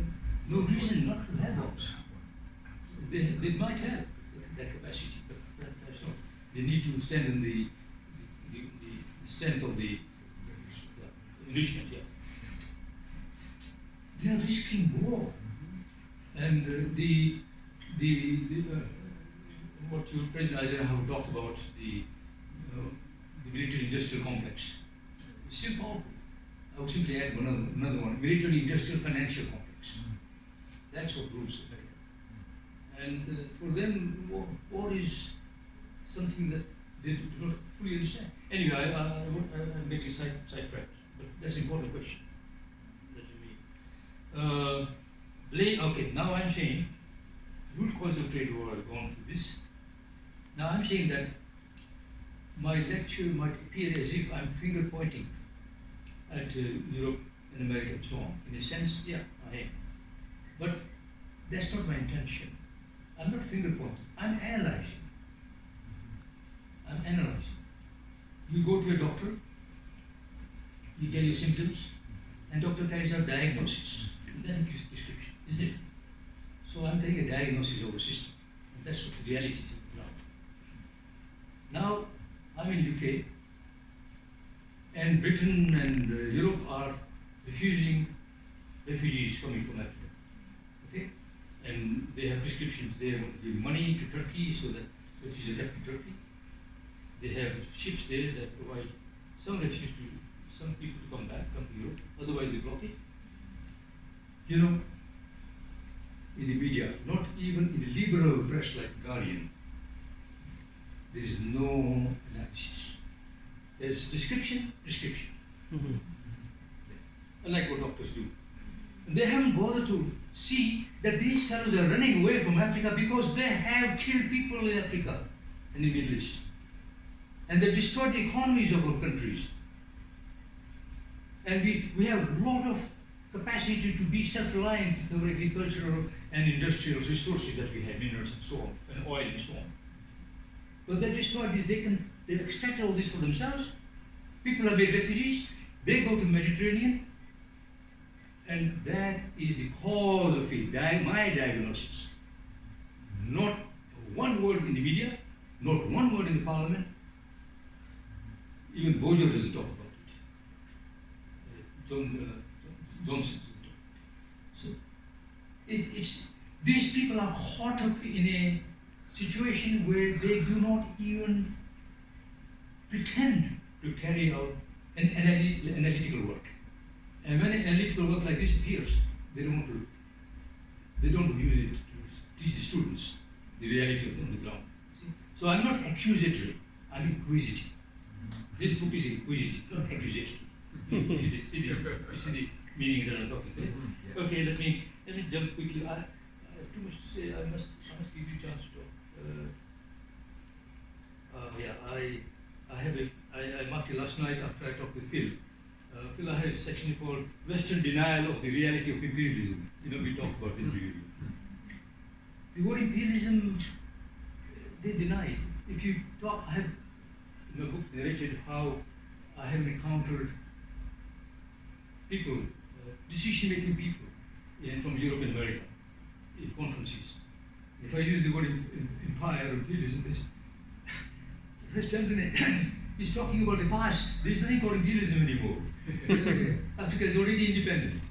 no reason not to have bombs. They might have that capacity, but that's not. They need to stand in the strength of the enrichment, yeah. They are risking war. And what you, President Eisenhower talked about, the military-industrial complex. It's still powerful. I would simply add another one, military-industrial financial complex. That's what rules America. And for them, war is something that they do not fully understand. Anyway, I'm making sidetracked, but that's an important question. Okay, now I'm saying, root cause of trade war, I've gone through this. Now I'm saying that my lecture might appear as if I'm finger pointing at Europe and America and so on. In a sense, yeah, I am. But that's not my intention. I'm not finger pointing, I'm analyzing. I'm analyzing. You go to a doctor, you tell your symptoms, and doctor carries out diagnosis, and then he gives prescription, isn't it? So I'm taking a diagnosis of a system, and that's what the reality is now. Now, I'm in UK, and Britain and Europe are refusing refugees coming from Africa, okay? And they have prescriptions, they want to give money to Turkey so that refugees are kept in Turkey. They have ships there that provide some refugees to some people to come to Europe, otherwise they block it. You know, in the media, not even in the liberal press like Guardian, there is no analysis. There's description, unlike what doctors do. And they haven't bothered to see that these fellows are running away from Africa because they have killed people in Africa and in the Middle East. And they destroyed the economies of our countries. And we have a lot of capacity to be self-reliant with our agricultural and industrial resources that we have, minerals and so on, and oil and so on. But they destroyed this, they extract all this for themselves. People are made refugees, they go to the Mediterranean, and that is the cause of it, my diagnosis. Not one word in the media, not one word in the parliament. Even Bojo doesn't talk about it. Johnson. So it's these people are caught up in a situation where they do not even pretend to carry out an analytical work. And when analytical work like this appears, they don't use it to teach the students the reality on the ground. See? So I'm not accusatory, I'm inquisitive. This book is inquisitive, not accusatory. You see the meaning that I'm talking about. Okay, let me jump quickly. I have too much to say. I must give you a chance to talk. I marked it last night after I talked with Phil. Phil, I have a section called Western Denial of the Reality of Imperialism. We talk about imperialism. The word imperialism, they deny. If you talk, I have in the book narrated how I have encountered people, decision-making people from Europe and America in conferences. If I use the word empire or imperialism, Yash Tandon is talking about the past. There is nothing called imperialism anymore. Africa is already independent.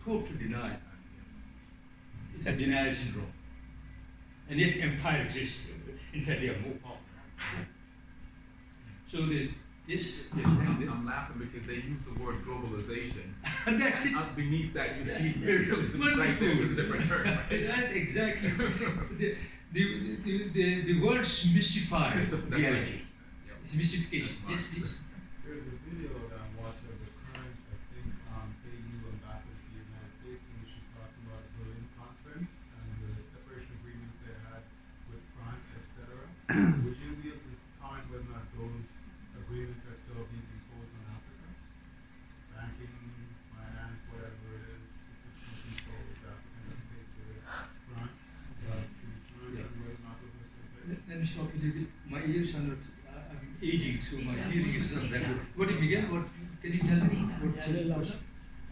Total denial. It's a denial syndrome. And yet empire exists. In fact, they are more powerful. So there's this. I'm laughing because they use the word globalization. And that's it. Up beneath that, you see imperialism. It's right there. It's a different term. Right? That's exactly. The words mystify reality. Yep. It's mystification. There's a video that I'm watching of the current, I think, AU ambassador to the United States, in which she's talking about the Berlin Conference and the separation agreements they had with France, etc. Would you be able to comment whether or not those agreements are still being imposed on Africa? Banking, finance, whatever it is, specifically controls Africans have paid to France, Let me stop a little bit. My ears are not. I'm aging, so my hearing is not that good. What did Miguel? What can you tell me?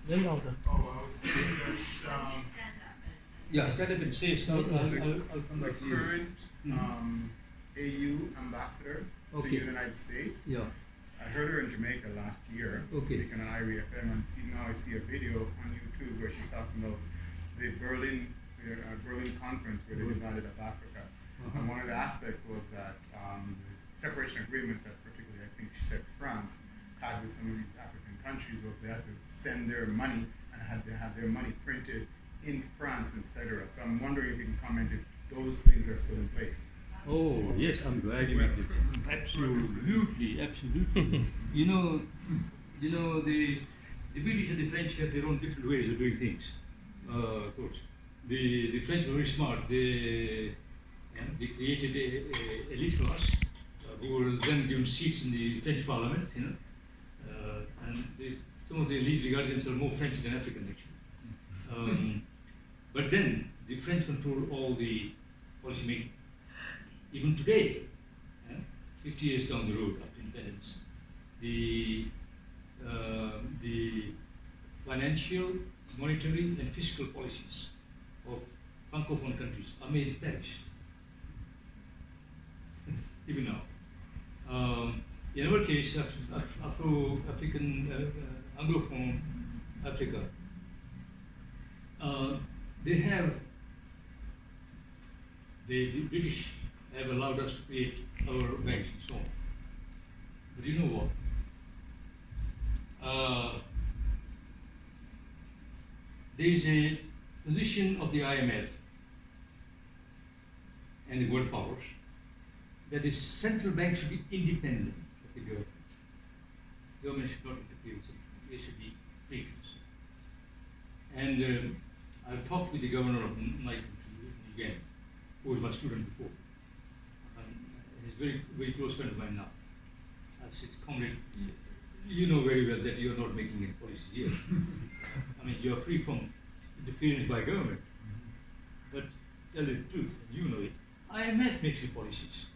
Little louder. Oh, I was saying that Stand up. Yeah, stand up and say. So I'll come the back to you. current AU ambassador to Okay. the United States. Yeah. I heard her in Jamaica last year, Okay. speaking on IRE FM, and now I see a video on YouTube where she's talking about the Berlin conference where they divided up Africa. And one of the aspects was that the separation agreements that particularly, I think she said France, had with some of these African countries was they had to send their money and had to have their money printed in France, etc. So I'm wondering if you can comment if those things are still in place. Oh yes, I'm glad you made it. Absolutely. The British and the French have their own different ways of doing things. Of course, the French were very smart. They created a elite class who were then given seats in the French Parliament. And some of the elite regard themselves more French than African actually. But then the French control all the policy making. Even today, 50 years down the road after independence, the financial, monetary, and fiscal policies of Francophone countries are made in Paris. Even now. In our case, Afro-African, Anglophone Africa, the British have allowed us to create our banks and so on. But you know what? There is a position of the IMF and the world powers that the central bank should be independent of the government. Government should not interfere with it. They should be free to do so. And I've talked with the governor of my country, Uganda, who was my student before. He's a very, very close friend of mine now. I said, comrade, you know very well that you're not making any policies here. I mean, you're free from interference by government. But tell you the truth, you know it, IMF makes the policies.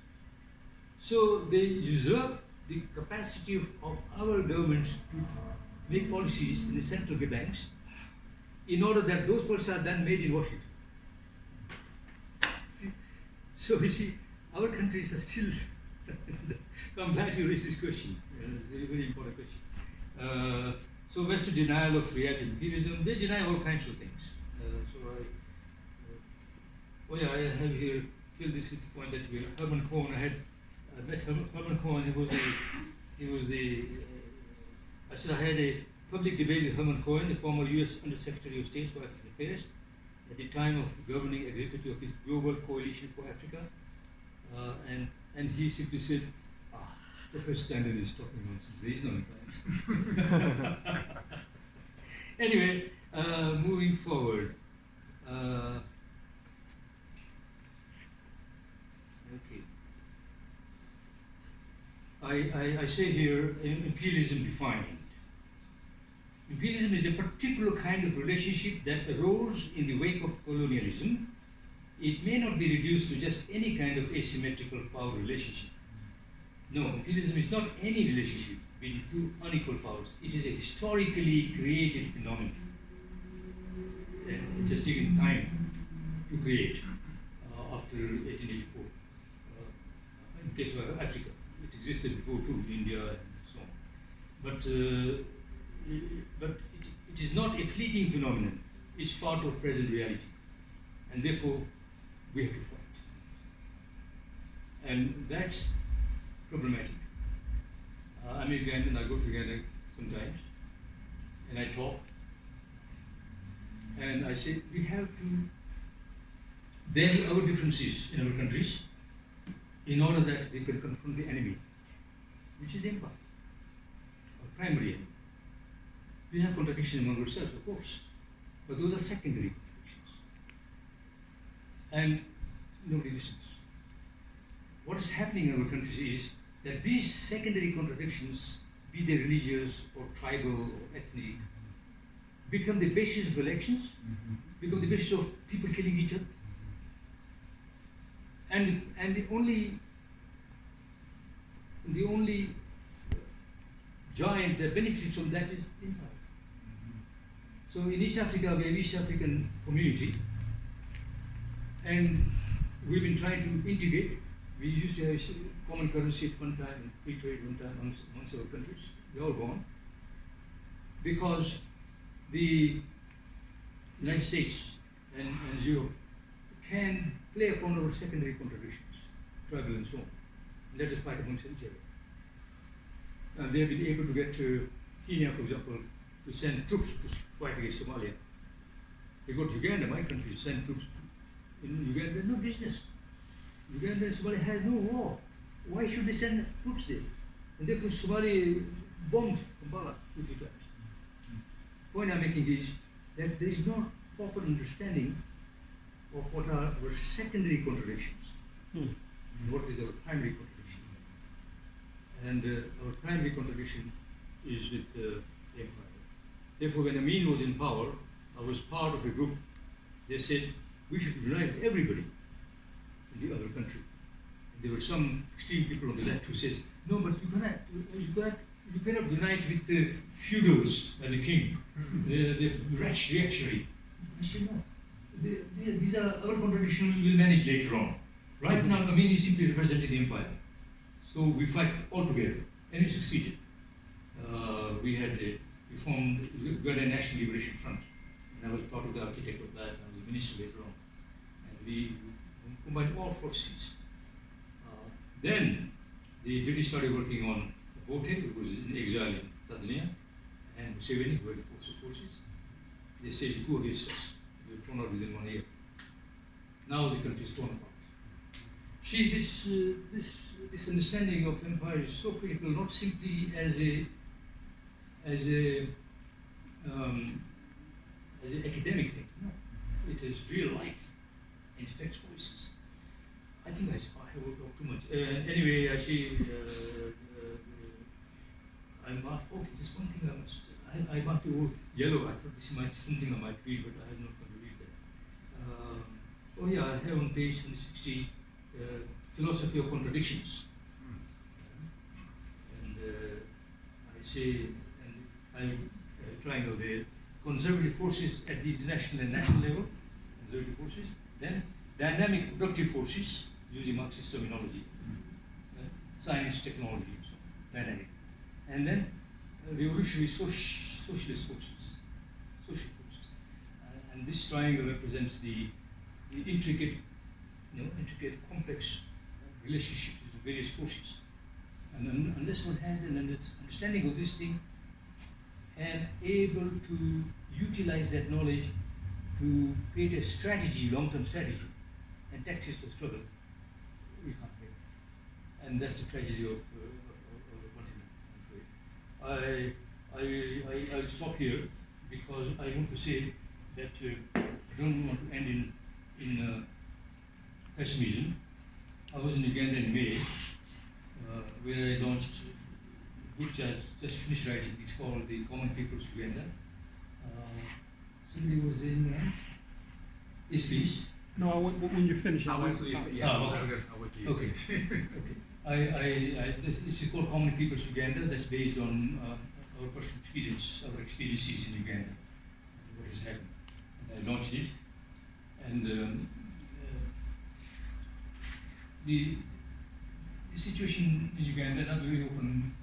So they usurp the capacity of our governments to make policies in the central banks in order that those policies are then made in Washington. See? So you see, our countries are still, I'm glad you raised this question, very, very important question. So Western denial of reality imperialism, they deny all kinds of things. I have here, feel this is the point that here, Herman Cohen, I met Herman Cohen, I had a public debate with Herman Cohen, the former US Undersecretary of State for African Affairs, at the time of governing executive of the Global Coalition for Africa. And he simply said, Professor Tandon is talking nonsense, there is no incline. Anyway, moving forward. Okay. I say here, imperialism defined. Imperialism is a particular kind of relationship that arose in the wake of colonialism. It may not be reduced to just any kind of asymmetrical power relationship. No, imperialism is not any relationship between two unequal powers. It is a historically created phenomenon. It has taken time to create after 1884. In case of Africa, it existed before too, in India and so on. But it is not a fleeting phenomenon. It's part of present reality, and therefore we have to fight. And that's problematic. I'm Ugandan, I go to Uganda sometimes, and I talk, and I say we have to bury our differences in our countries in order that we can confront the enemy, which is the empire, our primary enemy. We have contradictions among ourselves, of course, but those are secondary contradictions. And nobody listens. What is happening in our countries is that these secondary contradictions, be they religious or tribal or ethnic, become the basis of elections, become the basis of people killing each other. And the only giant that benefits from that is empire. So in East Africa, we have East African community, and we've been trying to integrate. We used to have common currency at one time, and free trade one time amongst our countries. They're all gone. Because the United States and Europe can play upon our secondary contradictions, tribal and so on. Let us fight amongst each other. And they have been able to get Kenya, for example, to send troops to fight against Somalia. They go to Uganda, my country, to send troops in Uganda. There's no business. Uganda and Somalia has no war. Why should they send troops there? And therefore Somalia bombs Kampala 2-3 times. The point I'm making is that there is no proper understanding of what are our secondary contradictions and what is our primary contradiction. And our primary contradiction is with the empire. Therefore, when Amin was in power, I was part of a group. They said we should unite everybody in the other country. And there were some extreme people on the left who says, no, but you cannot unite with the feudals and the king, the reactionary. I said, no. These are our contradictions we will manage later on. Right now, Amin is simply representing the empire. So we fight all together, and we succeeded. We formed Uganda National Liberation Front, and I was part of the architect of that, and I was a minister later on. And we combined all forces. Then the British started working on Bote, who was in exile in Tanzania, and Museveni, who had forces. They staged a coup against us. We were thrown out within 1 year. Now the country is torn apart. See, this understanding of empire is so critical, not simply as an academic thing. No, it is real life, and it affects policies. I think I have talked too much. Anyway, I see. I'm okay. There's one thing I must. I marked the word yellow. I thought this might something I might read, but I am not going to read that. Oh yeah, I have on page 160 philosophy of contradictions, and I say, and I'm trying out there conservative forces at the international and national level, conservative forces, then dynamic productive forces using Marxist terminology, science, technology, so dynamic, and then revolutionary socialist forces, social forces, and this triangle represents the intricate, complex relationship with the various forces, and unless one has an understanding of this thing and able to utilize that knowledge to create a strategy, long-term strategy, and tactics of struggle, we can't make it. And that's the tragedy of the continent. I'll stop here because I want to say that I don't want to end in pessimism. I was in Uganda in May, where I launched a book that just finished writing. It's called The Common People's Uganda. Somebody was raising their hand? Yes, please. No, when you finish, I'll wait till you okay. I'll wait till you Okay. Okay. It's called Common People's Uganda. That's based on our personal experience, our experiences in Uganda, what has happened. And I launched it, and the situation in Uganda, not very open.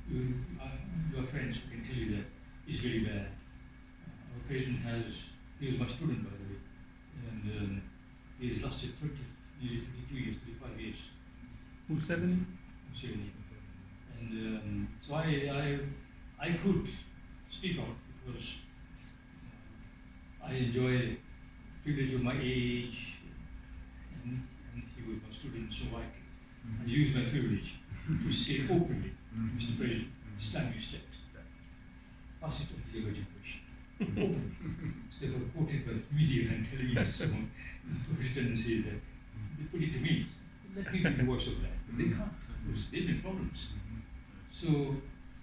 Your friends who can tell you that is very bad. Our president he was my student, by the way, and he has lasted nearly 32 years, 35 years. Who's 70? 70. And so I could speak out because I enjoy the privilege of my age, and he was my student, so I use my privilege to say openly, Mr. President, it's time you stepped. Pass it on to the younger generation. Openly. Instead of quoted by the media and television, someone written and say that, they put it to me, let me be the voice of that. But they can't, because they've been problems. So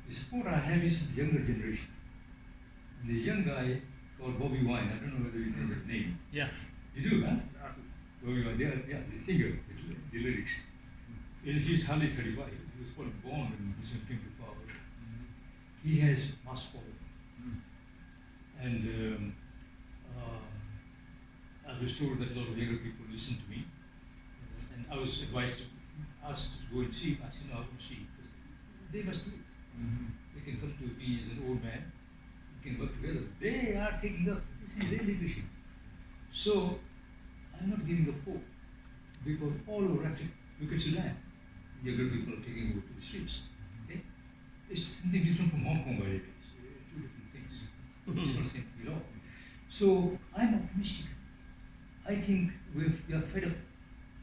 the support I have is the younger generation. And the young guy called Bobby Wine, I don't know whether you know that name. Yes. You do, huh? Bobby Wine, the singer, the lyrics. And he's hardly 35. He was born when Muslim came to power. He has mass following. And I was told that a lot of younger people listen to me. And I was asked to go and see him. I said, no, I won't see him. They must do it. They can come to me as an old man. We can work together. They are taking up. This is their leadership. So I'm not giving up hope, because all over Africa, look at Sudan. Younger people are taking over to the streets. Okay? It's something different from Hong Kong, by the way. It's two different things. It's not the same thing at all. So I'm optimistic. I think we are fed up.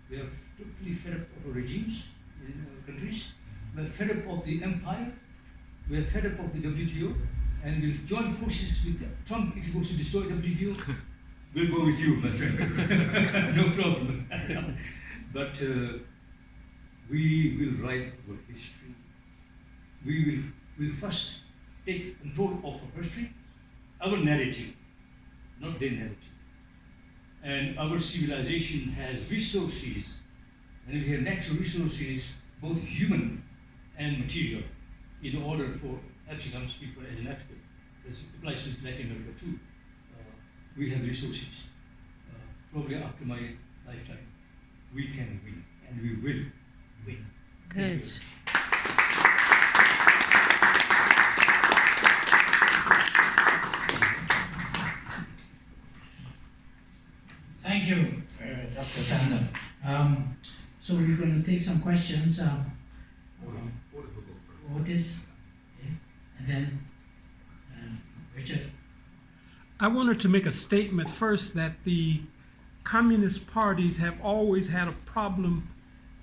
We are totally fed up of our regimes in our countries. We are fed up of the empire. We are fed up of the WTO. And we'll join forces with Trump if he goes to destroy WTO. We'll go with you, my friend. No problem. But we will write our history. We will first take control of our history, our narrative, not their narrative. And our civilization has resources, and we have natural resources, both human and material, in order for Africans, people as in Africa, this applies to Latin America too. We have resources. Probably after my lifetime, we can win, and we will win. Good. Thank you, Dr. Tandon. So we're going to take some questions. Otis, yeah, and then Richard. I wanted to make a statement first that the communist parties have always had a problem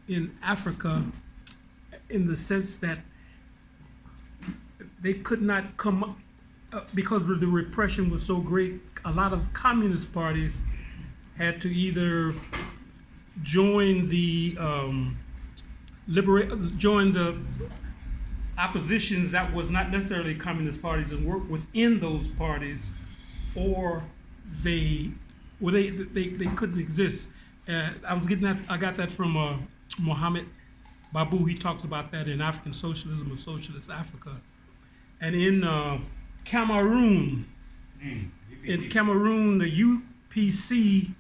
in Africa in the sense that they could not come up because the repression was so great. A lot of communist parties had to either join the join the oppositions that was not necessarily communist parties and work within those parties, or they couldn't exist. I got that from Mohammed Babu. He talks about that in African Socialism or Socialist Africa. And in Cameroon, the UPC,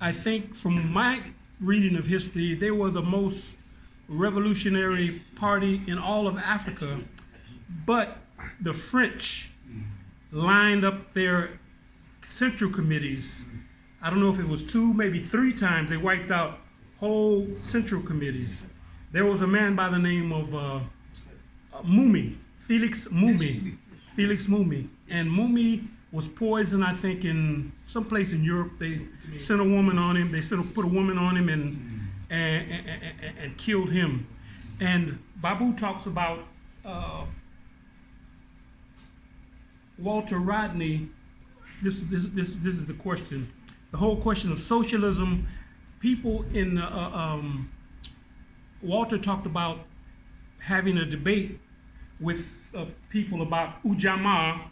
I think from my reading of history, they were the most revolutionary party in all of Africa. But the French lined up their central committees. I don't know if it was 2, maybe 3 times. They wiped out whole central committees. There was a man by the name of Felix Mumi. And Mumi was poisoned, I think, in some place in Europe. They sent a woman on him. They put a woman on him and killed him. And Babu talks about Walter Rodney. This is the question. The whole question of socialism. People in Walter talked about having a debate with people about Ujamaa,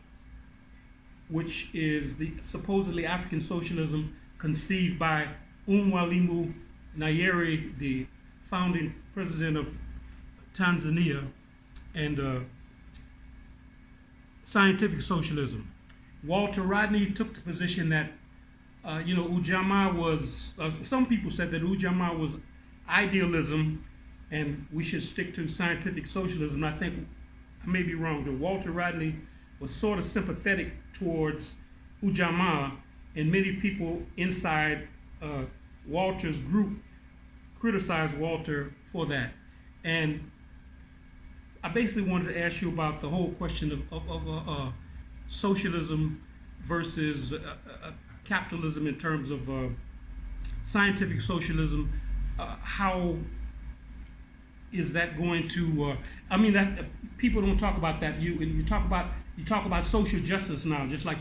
which is the supposedly African socialism conceived by Mwalimu Nyerere, the founding president of Tanzania, and scientific socialism. Walter Rodney took the position that Ujamaa was, some people said that Ujamaa was idealism and we should stick to scientific socialism. I think I may be wrong, but Walter Rodney was sort of sympathetic towards Ujamaa, and many people inside Walter's group criticized Walter for that. And I basically wanted to ask you about the whole question of socialism versus capitalism in terms of scientific socialism. How is that going to? That people don't talk about that. You talk about social justice now, just like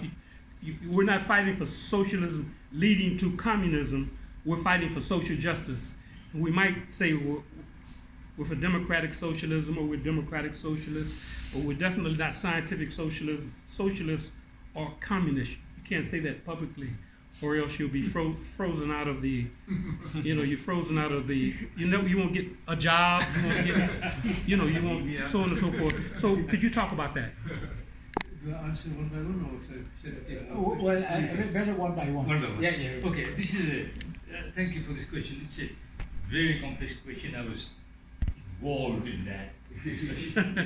we're not fighting for socialism leading to communism. We're fighting for social justice. And we might say we're for democratic socialism, or we're democratic socialists, or we're definitely not scientific socialists or communists. You can't say that publicly, or else you'll be frozen out of the, you're frozen out of the, you won't get a job, you won't get, you won't, so on and so forth. So could you talk about that? Do I answer one by one, or should I take Well, better one by one. One by one. Yeah. Okay, this is thank you for this question. It's a very complex question. I was involved in that discussion.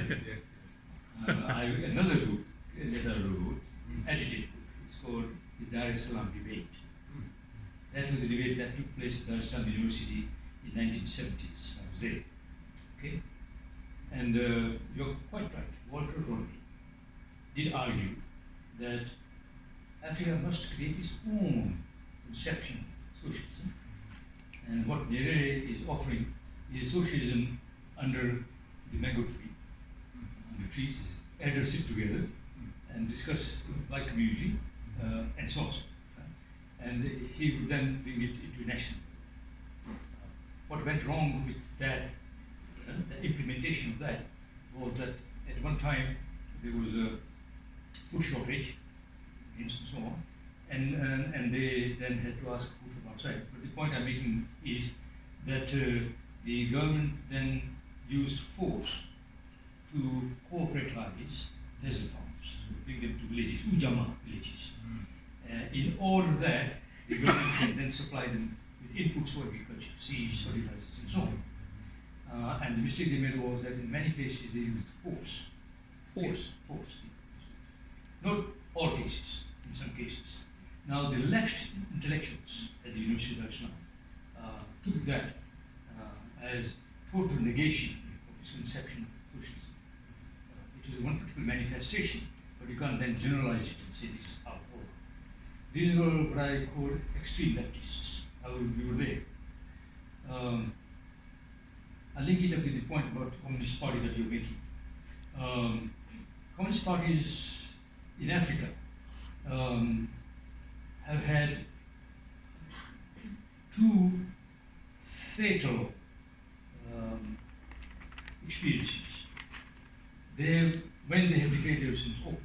Another book that I wrote, edited book, it's called The Dar es Salaam Debate. That was a debate that took place at Dar es Salaam University in 1970s. I was there. Okay? And you're quite right. Walter Rodney did argue that Africa must create its own conception of socialism. And what Nyerere is offering is socialism under the mango tree, under trees, elders sit together and discuss by community and so on. And he would then bring it into national. What went wrong with that, the implementation of that, was that at one time there was a food shortage and so on, and they then had to ask food from outside. But the point I'm making is that the government then used force to cooperatize desert farms, so bring them to villages, Ujamaa villages, in order that the government can then supply them with inputs for agriculture, seeds, fertilizers, and so on. And the mistake they made was that in many places they used force. Not all cases, in some cases. Now the left intellectuals at the University of Dar es Salaam took that as total negation of its conception of socialism. It is one particular manifestation, but you can't then generalize it and say this is how all. These were what I call extreme leftists. We were there. I'll link it up with the point about Communist Party that you're making. Communist parties in Africa have had two fatal experiences. When they have declared themselves openly.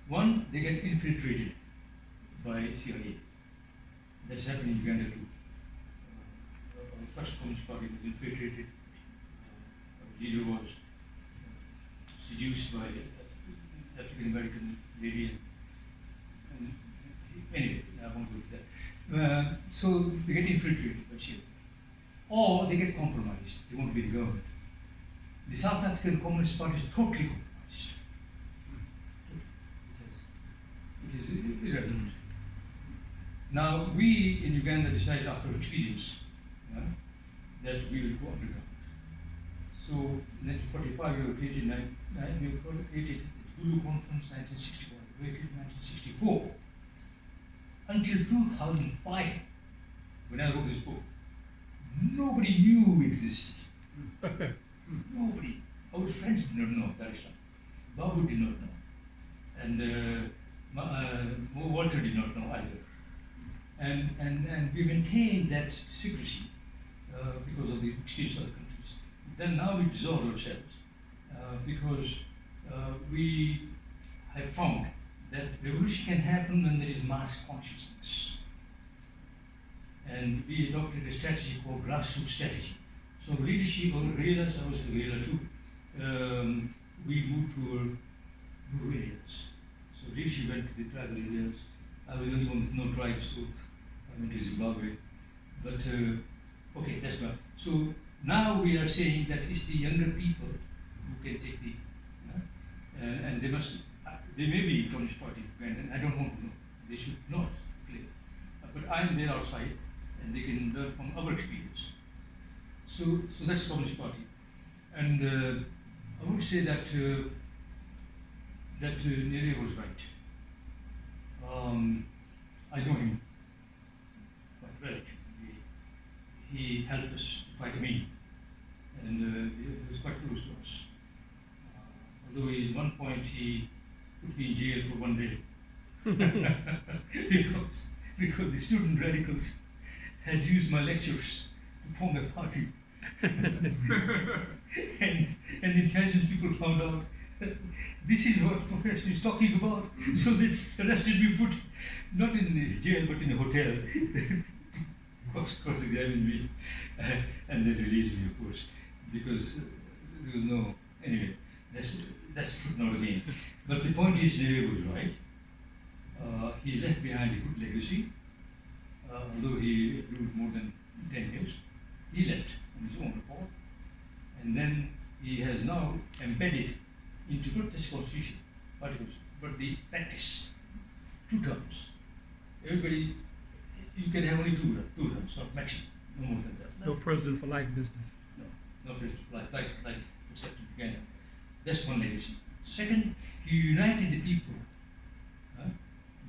One, they get infiltrated by CIA. That's happened in Uganda too. Our first Communist Party was infiltrated. Our leader was seduced by African American lady. And anyway, I won't go into that. So they get infiltrated by CIA. Or they get compromised. They want to be the government. The South African Communist Party is totally compromised. It is irrelevant. Now, we in Uganda decided after experience that we will go underground. So, in 1945, we were created, the Gulu Conference, 1961, we were created in 1964. Until 2005, when I wrote this book, nobody knew we existed. Nobody. Our friends did not know Dar es Salaam. Babu did not know. And Walter did not know either. And we maintained that secrecy because of the experience of other countries. Then now we dissolve ourselves because we have found that revolution can happen when there is mass consciousness. And we adopted a strategy called grassroots strategy. So leadership, guerrillas, I was a guerrilla too. We moved to rural areas. So leadership went to the tribal areas. I was the only one with no tribe, so I went to Zimbabwe. But okay, that's right. So now we are saying that it's the younger people who can take the, and they must, they may be Communist Party, and I don't want to know. They should not, clear. But I am there outside, and they can learn from our experience. So that's Communist Party, and I would say that Nere was right. I know him quite well. He helped us fight Amin, and he was quite close to us. Although at one point he put me in jail for 1 day because the student radicals had used my lectures to form a party. and the intelligence people found out this is what the professor is talking about. So they arrested me, put not in the jail but in a hotel, cross-examined me, and they released me, of course, because there was no, anyway, that's footnote again. But the point is, Nere was right. He left behind a good legacy, although he ruled more than 10 years. He left on his own accord, and then he has now embedded into not this constitution, but the practice, 2 terms. Everybody, you can have only 2 terms, not maximum, no more than that. No president for life business. No president for life, like what's happening in Uganda. That's one legacy. Second, he united the people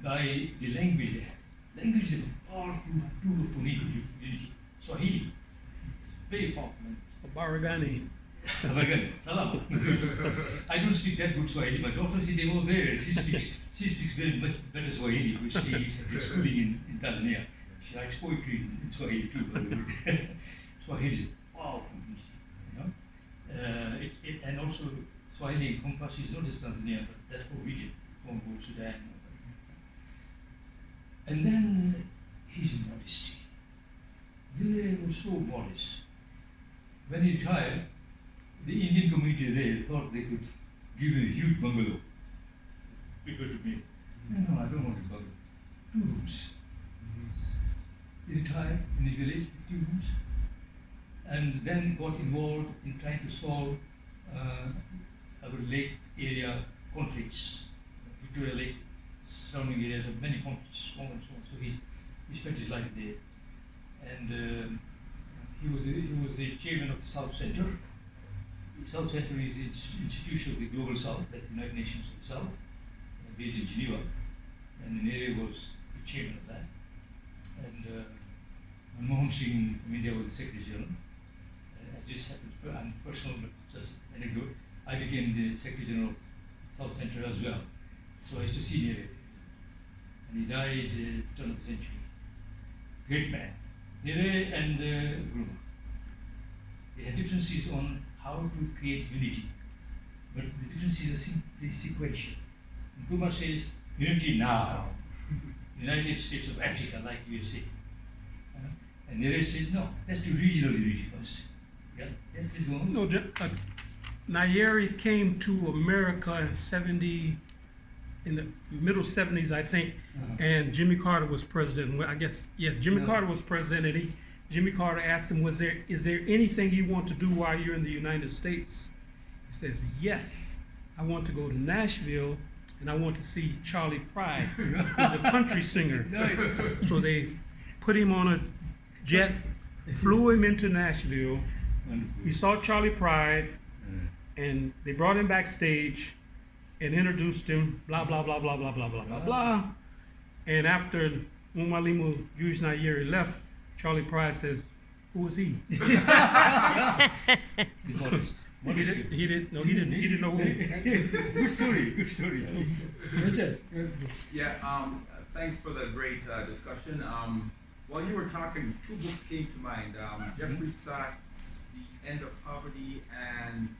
by the language they have. Language is a powerful tool for unity. Swahili, very powerful. Baragani. Salam. I don't speak that good Swahili. My daughter said they were there. She speaks very much better Swahili, which she had schooling in Tanzania. She writes poetry in Swahili too. Swahili is powerful, and also Swahili encompasses not just Tanzania but that whole region, Congo, Sudan. And then his modesty. They were so modest. When he retired, the Indian community there thought they could give him a huge bungalow. People to me, no, I don't want a bungalow. 2 rooms. He retired in his village with 2 rooms, and then got involved in trying to solve our lake area conflicts. Victoria Lake, surrounding areas have many conflicts, so on and so on. So he spent his life there, and he was the chairman of the South Center. The South Center is the institution of the Global South, like the United Nations of the South, based in Geneva, and Nere was the chairman of that. And Manmohan Singh from India was the Secretary General, just happened, personal, but just anecdote. I became the Secretary General of South Central as well. So I used to see Nere. And he died at the turn of the century. Great man. Nere and Nkrumah. They had differences on how to create unity. But the differences are simply sequential. Nkrumah says, unity now. United States of Africa, like USA. And Nere said, no, let's do regional unity first. Yeah, please go on. No, Nyeri came to America in the middle 70s, I think, and Jimmy Carter was president. Well, I guess, yeah, Jimmy Carter was president, and Jimmy Carter asked him, is there anything you want to do while you're in the United States? He says, yes, I want to go to Nashville, and I want to see Charlie Pride, who's a country singer. So they put him on a jet, flew him into Nashville. He saw Charlie Pride, and they brought him backstage and introduced him, blah, blah, blah, blah, blah, blah, blah, blah, blah. And after Mwalimu Julius Nyeri left, Charlie Pride says, who is he? He didn't know who. Good story. Yeah, thanks for the great discussion. While you were talking, two books came to mind. Jeffrey Sachs' The End of Poverty and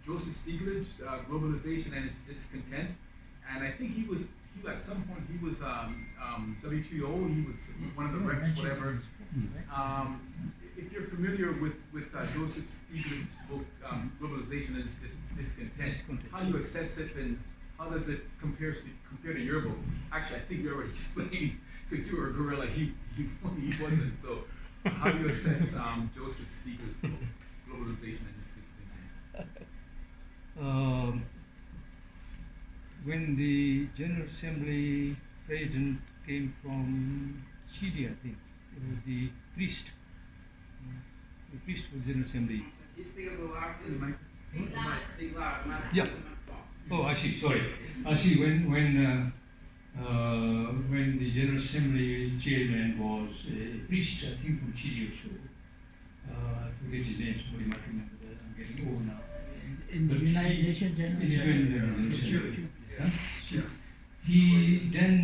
Joseph Stiglitz, Globalization and Its Discontent. And I think at some point he was WTO, he was one of the reps, whatever. If you're familiar with Joseph Stiglitz's book, Globalization and Its Discontent, how do you assess it and how does it compare to your book? Actually, I think you already explained, because you were a guerrilla, he wasn't. So how do you assess Joseph Stiglitz's book, Globalization and Its Discontent? When the General Assembly President came from Chile, I think, the priest for the General Assembly. You speak of the loud, speak loud. Yeah. Oh, I see. Sorry. I see. When the General Assembly chairman was a priest, I think from Chile or so. I forget his name. Somebody might remember that. I'm getting old now. In the United Nations General Assembly. He then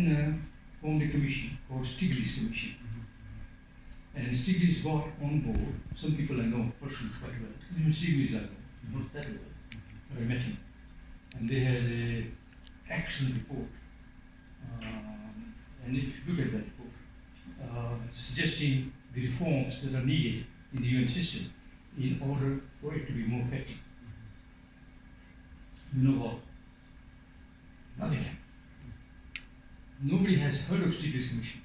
formed a commission called Stiglitz Commission. And Stiglitz got on board, some people I know personally quite well, even Stiglitz I know, not that well, but I met him. And they had an excellent report. And if you look at that report, suggesting the reforms that are needed in the UN system in order for it to be more effective. You know what? Nothing. Nobody has heard of Stiglitz Commission.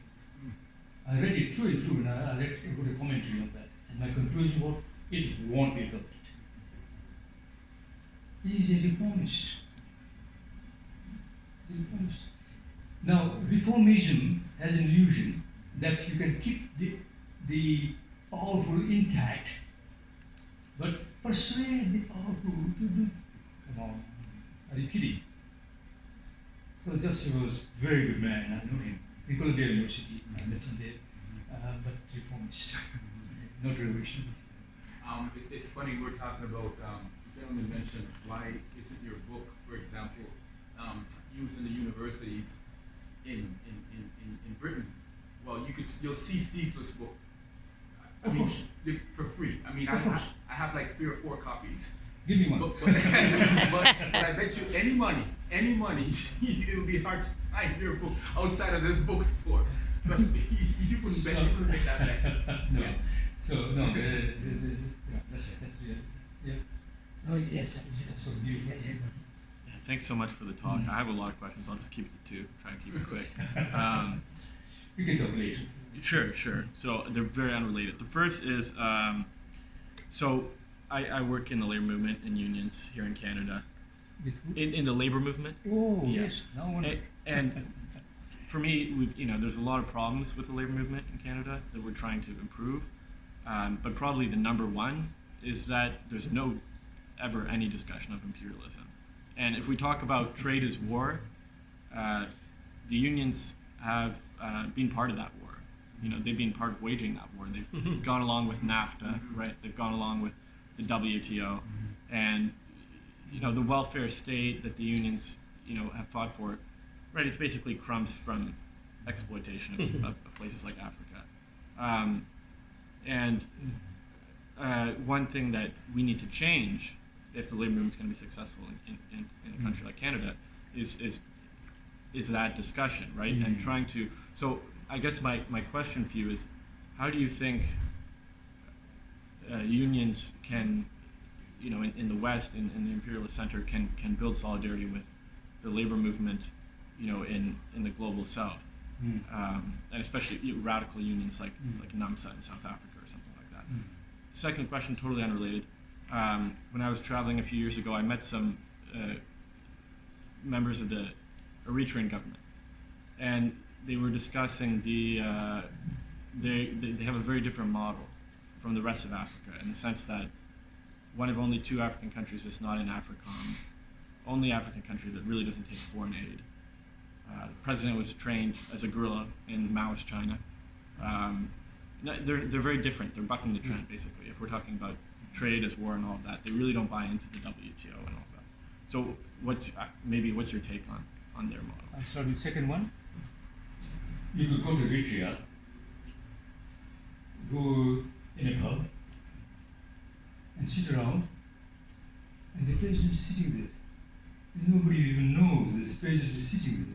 I read it through and through, and I wrote a commentary on that. And my conclusion was, it won't be adopted. He is a reformist. Now, reformism has an illusion that you can keep the powerful intact, but persuade the powerful to do. Come on, are you kidding? So Joseph was a very good man. I know him. In Columbia University, I met him there, but reformist, not revolutionary. It's funny, we're talking about, the gentleman mentioned why isn't your book, for example, used in the universities in Britain. Well, you'll see Stiglitz's book. For free. I mean, I have like 3 or 4 copies. Give me one. But I bet you any money, it would be hard to find your book outside of this bookstore. Trust me, you wouldn't bet you could make that back. No. Yeah. So no, that's reality. Yeah. Oh yes. So you. Thanks so much for the talk. I have a lot of questions. I'll just keep it to 2. Try and keep it quick. We can talk later. Sure. So they're very unrelated. The first is, so I work in the labor movement and unions here in Canada. In the labor movement. Oh yeah. Yes. Now and for me, there's a lot of problems with the labor movement in Canada that we're trying to improve. But probably the number one is that there's no ever any discussion of imperialism. And if we talk about trade as war, the unions have been part of that war. they've been part of waging that war. They've gone along with NAFTA, right? They've gone along with the WTO, and the welfare state that the unions have fought for, right? It's basically crumbs from exploitation of places like Africa, and one thing that we need to change if the labor movement's going to be successful in a country like Canada is that discussion, right? And trying to. So I guess my question for you is, how do you think unions can, in the West, in the imperialist center, can build solidarity with the labor movement, in the global South, and especially radical unions like NUMSA in South Africa or something like that. Second question, totally unrelated. When I was traveling a few years ago, I met some members of the Eritrean government, and they were discussing they have a very different model from the rest of Africa, in the sense that one of only 2 African countries that's not in AFRICOM, only African country that really doesn't take foreign aid. The president was trained as a guerrilla in Maoist China. They're very different. They're bucking the trend, basically. If we're talking about trade as war and all of that, they really don't buy into the WTO and all of that. So what's your take on their model? I'll start with the second one. You could go to Eritrea, go in a pub, and sit around, and the president is sitting there. And nobody even knows that the president is sitting there.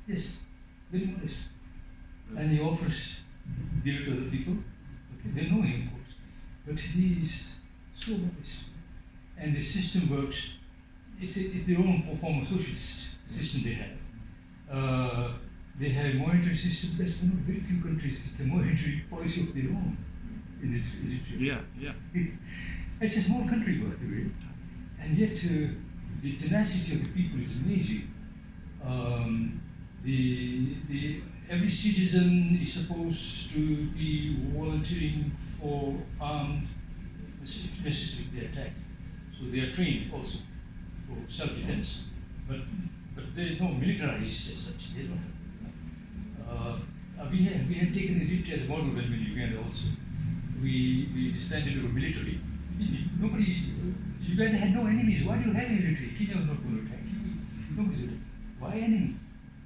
Yes, very modest. And he offers beer to other people. Okay, they know him, of course. But he is so modest. And the system works, it's their own form of socialist system they have. They have a monetary system. That's one of very few countries with a monetary policy of their own in Eritrea. Yeah. It's a small country, by the way, and yet the tenacity of the people is amazing. Every citizen is supposed to be volunteering for armed, if necessary, if they're attacked. So they are trained also for self-defense, but they're not militarized as such. They don't. We had taken Eritrea as a model when we in Uganda also. We disbanded our military. Uganda had no enemies. Why do you have Eritrea? Kenya was not going to attack you. Nobody did. Why enemy?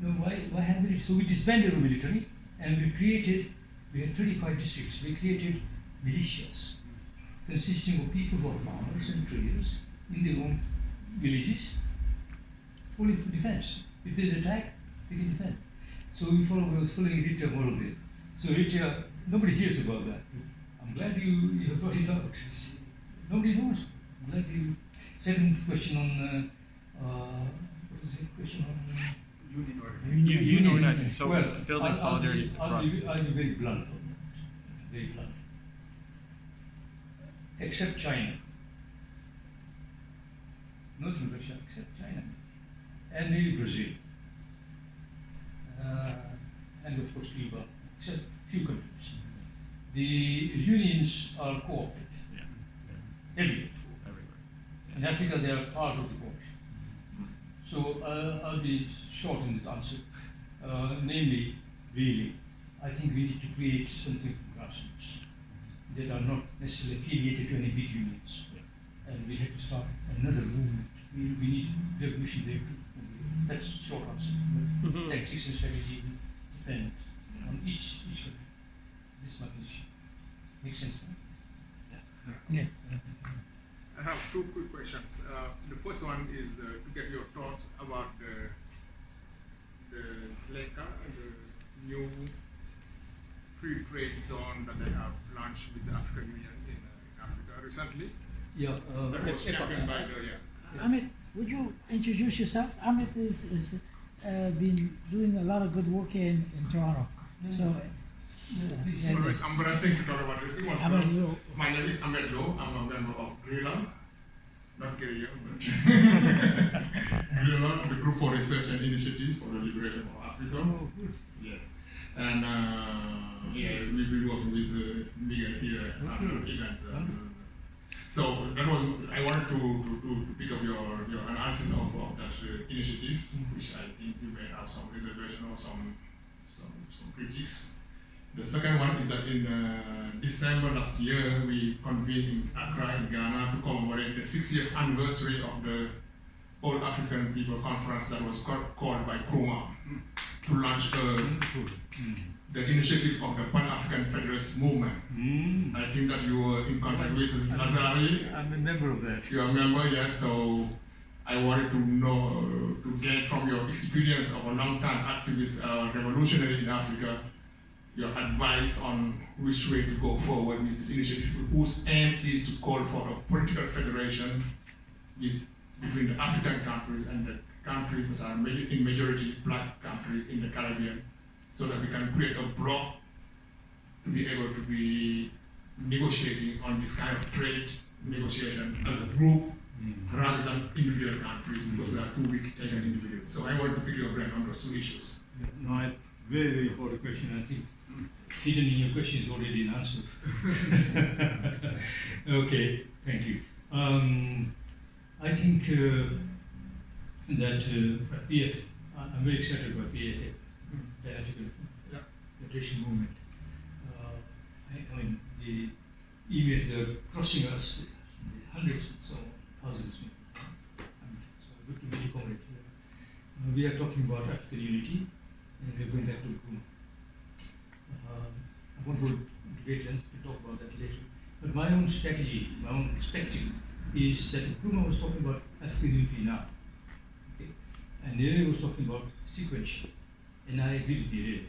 No, why have military? So we disbanded our military, and we had 35 districts. We created militias consisting of people who are farmers and traders in their own villages, only for defense. If there's an attack, they can defend. So we was following Eritrea model there. So Eritrea, nobody hears about that. I'm glad you have brought it out. Nobody knows. I'm glad you. Second question on what was the question on union organizing. So well, building solidarity I'll be very blunt on that. Very blunt. Except China. Not in Russia, except China. And maybe Brazil. And of course Cuba, except few countries. The unions are co-opted. Everywhere. In Africa, they are part of the coalition. So I'll be short in the answer. Namely, really, I think we need to create something from grassroots that are not necessarily affiliated to any big unions. And we have to start another movement. We need revolution there too. That's short answer. But tactics and strategy depend on each country. This is my position. Makes sense, right? Yeah. I have 2 quick questions. The first one is to get your thoughts about the SLECA, the new free trade zone that they have launched with the African Union in Africa recently. Yeah. That was championed by the Amit, would you introduce yourself? Amit is been doing a lot of good work in Toronto. So, Always, I'm going to say to talk about it. My name is Ahmed Lo. I'm a member of GRILA, not Guerrilla, but GRILA, the Group for Research and Initiatives for the Liberation of Africa. Oh, good. Yes. And we've been working with Miguel here at other events. So that was, I wanted to pick up your analysis of that initiative, which I think you may have some reservation or some critiques. The second one is that in December last year, we convened in Accra in Ghana to commemorate the 60th anniversary of the All African People Conference that was called by Nkrumah to launch the initiative of the Pan-African Federalist Movement. I think that you were in contact with Lazari. I'm a member of that. You're a member, yeah, so I wanted to know, to get from your experience of a long-time activist, revolutionary in Africa, your advice on which way to go forward with this initiative, whose aim is to call for a political federation between the African countries and the countries that are in majority black countries in the Caribbean, so that we can create a bloc to be able to be negotiating on this kind of trade negotiation as a group rather than individual countries, because we are too weak to take an individual. So I want to pick your brain on those two issues. No, very, very important question. I think hidden in your question is already an answer. Okay, thank you. I think that PFA, I'm very excited about PFA, the African Federation Movement. I mean, the emails that are crossing us, hundreds and so on, thousands maybe. So good to meet you, comrade. We are talking about African unity, and we're going back to Nkrumah. I won't go into great length, we'll talk about that later. But my own strategy, my own perspective is that Nkrumah was talking about African unity now. Okay? And Nyerere was talking about sequential. And I agree with Nyerere.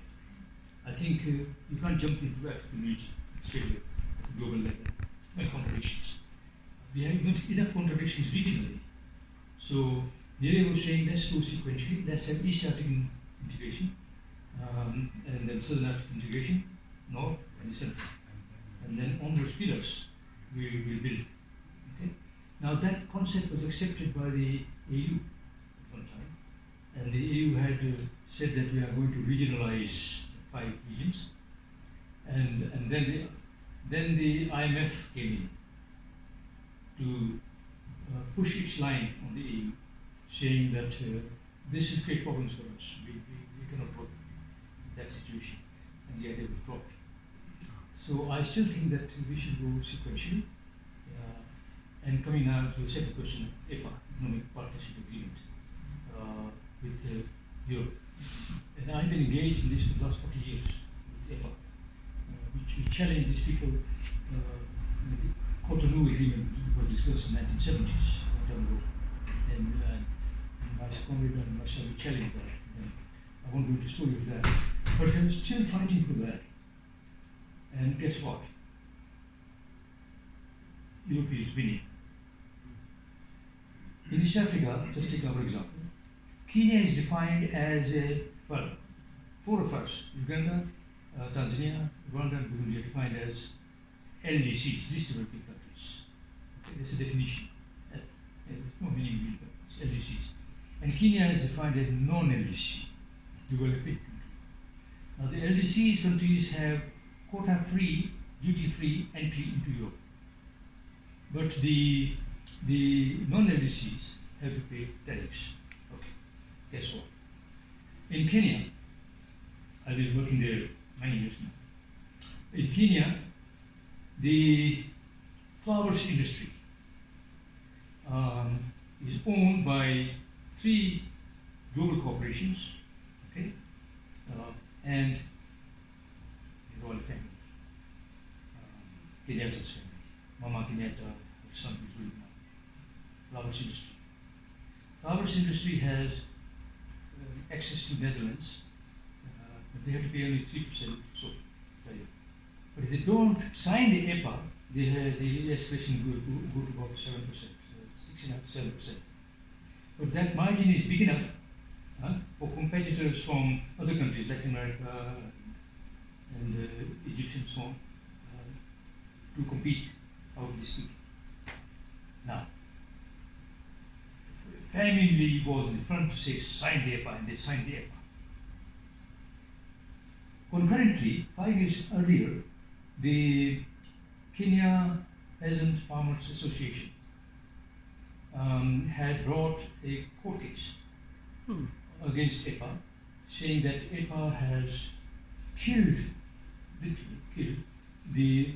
I think you can't jump into African unity straight away at the global level. And contradictions. We have enough contradictions regionally. So Nyerere was saying let's go sequentially, let's have East African integration, and then Southern African integration, North and the Central. And then on those pillars we will build. Okay? Now that concept was accepted by the AU at one time, and the AU had said that we are going to regionalize 5 regions, and then the IMF came in to push its line on the AU, saying that this will create problems for us. We cannot work in that situation, and the idea was dropped. So I still think that we should go sequentially. And coming now to the second question, EPA, Economic Partnership Agreement, with Europe. And I've been engaged in this for the last 40 years with EPA, which we challenge these people. The Cotonou Agreement was discussed in the 1970s, and my comrade and myself challenged that. And I won't go into the story of that. But I'm still fighting for that. And guess what? Europe is winning. In East Africa, just take our example, Kenya is defined as well, 4 of us, Uganda, Tanzania, Rwanda, and Burundi are defined as LDCs, least developing countries. Okay, that's a definition. There's no meaning, it's LDCs. And Kenya is defined as non-LDC, developing country. Now the LDCs countries have quota-free, duty-free entry into Europe. But the non-LDCs have to pay tariffs. Okay, guess what? In Kenya, I've been working there many years now. In Kenya, the flowers industry is owned by 3 global corporations, okay, and the royal family. Kenyatta's family, Mama Kenyatta, her son who's ruling now. Flowers industry. Flowers industry has access to Netherlands, but they have to pay only 3% so. But if they don't sign the EPA, the escalation will go to about 7%, 6.5% to 7%. But that margin is big enough for competitors from other countries, Latin America and Egypt and so on, to compete out of this peak. Now, the family was in the front to say sign the EPA, and they signed the EPA. Concurrently, 5 years earlier, the Kenya Peasant Farmers Association had brought a court case against EPA, saying that EPA has killed literally killed the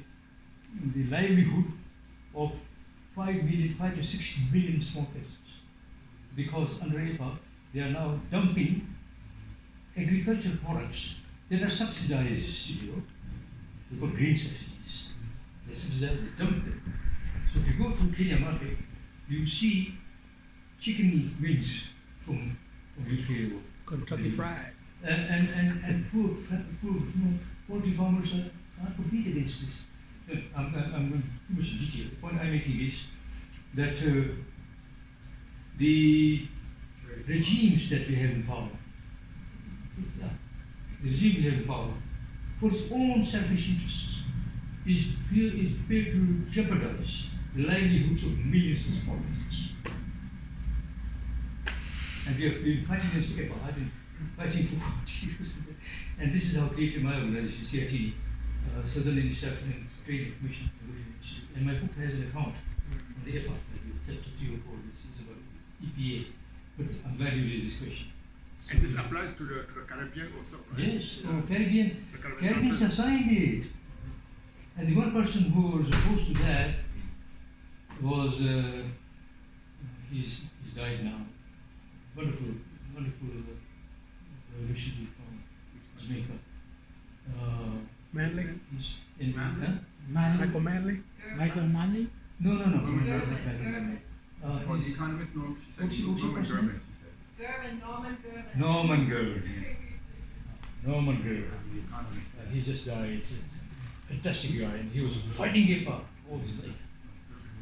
livelihood of 5 to 6 million small peasants, because under EPA they are now dumping agricultural products that are subsidized, they call green subsidies. They subsidize, they dump them. So if you go to Kenya market, you will see chicken wings from UK or Kentucky Fried. and poor poultry farmers are compete against this. I'm going too much in detail. The point I'm making is that the regimes that we have in power, the regime we have in power, for its own selfish interests, is prepared to jeopardize the livelihoods of millions of small businesses. And we have been fighting against EPA. I've been fighting for 40 years. And this is how I created my organization, CIT, Southern Initiative and Trade Information Institute. And my book has an account on the EPA, Chapter 3 or 4, which is about EPA. But I'm glad you raised this question. And this applies to the Caribbean also, right? Yes, Caribbeans have signed it. And the one person who was opposed to that was, he's died now. Wonderful missionary from Jamaica. Manley? He's in Michael Manley? Michael Manley? No. Or the economist, no, she said Norman German, she said. Norman Gerber. The economist. He just died. Fantastic guy, and he was fighting EPA all his life.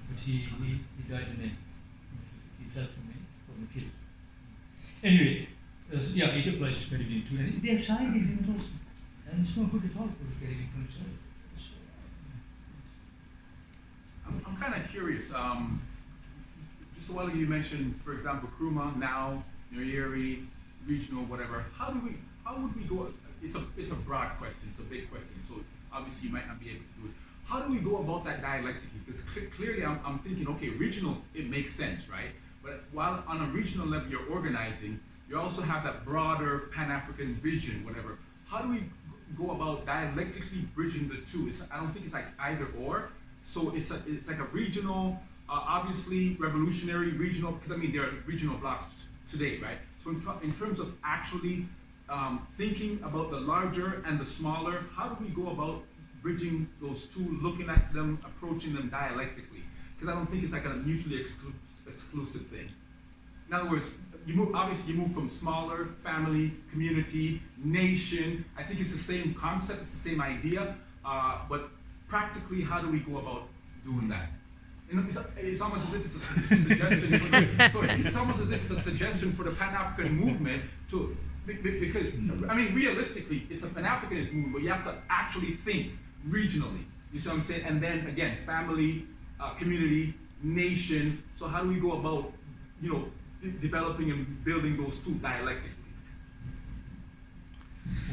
But he died in the end. He fell from a kill. Anyway, it applies to Caribbean too, and they have signed it also. And it's not good at all for the Caribbean countries. I'm kind of curious. Just a while ago you mentioned, for example, Kruma, now, Nyeri, regional, whatever. How would we go? It's a broad question. It's a big question. So obviously you might not be able to do it. How do we go about that dialectically? Because clearly I'm thinking, okay, regional, it makes sense, right? But while on a regional level you're organizing, you also have that broader Pan-African vision, whatever. How do we go about dialectically bridging the two? I don't think it's like either or. So it's like a regional, obviously revolutionary regional, because I mean there are regional blocks today, right? So in terms of actually thinking about the larger and the smaller, how do we go about bridging those two, looking at them, approaching them dialectically? Because I don't think it's like a mutually exclusive thing. In other words, you move from smaller, family, community, nation. I think it's the same concept, it's the same idea, but practically, how do we go about doing that? It's almost as if it's a suggestion. It's almost as if it's a suggestion for the Pan-African movement to, because I mean, realistically, it's a Pan-Africanist movement, but you have to actually think regionally. You see what I'm saying? And then again, family, community, nation. So how do we go about, developing and building those two dialectically?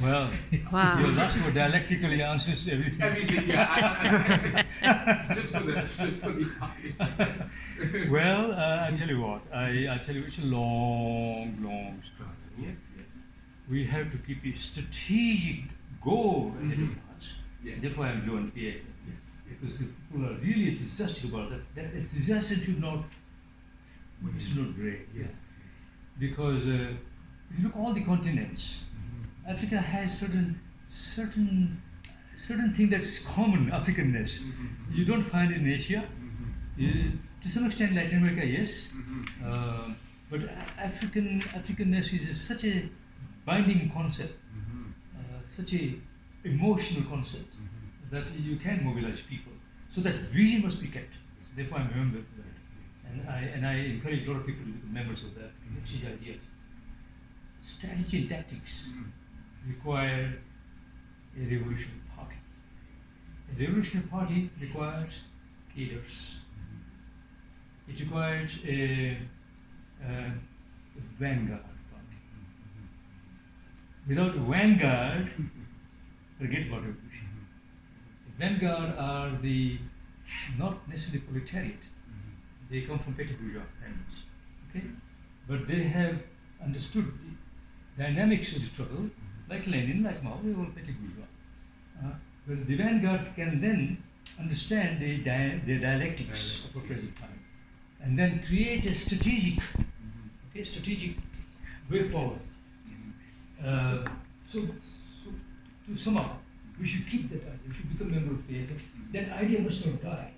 Well, Wow. your last word dialectically answers everything. Everything, yeah. Just for the audience. Well, I tell you what, I tell you, it's a long struggle. Yes. We have to keep a strategic goal ahead of us. Yeah. Therefore, I'm joined PA. Yes. Because the people are really enthusiastic about that. That enthusiasm should not break. Yes. Because if you look at all the continents, Africa has certain thing that's common Africanness. You don't find it in Asia. To some extent, Latin America, yes. But Africanness is such a binding concept, such a emotional concept that you can mobilize people. So that vision must be kept. Therefore, I'm a member of that, and I encourage a lot of people to be members of that, exchange ideas. Strategy and tactics require a revolutionary party. A revolutionary party requires leaders. It requires a vanguard party. Without a vanguard, forget about revolution. The vanguard are not necessarily proletariat. They come from petty bourgeois families, okay? But they have understood the dynamics of the struggle, like Lenin, like Mao, they were petty bourgeois. Well, the vanguard can then understand the dialectics of a present time, and then create a strategic way forward. So to sum up, we should keep that idea. We should become a member of PFF. That idea must not die.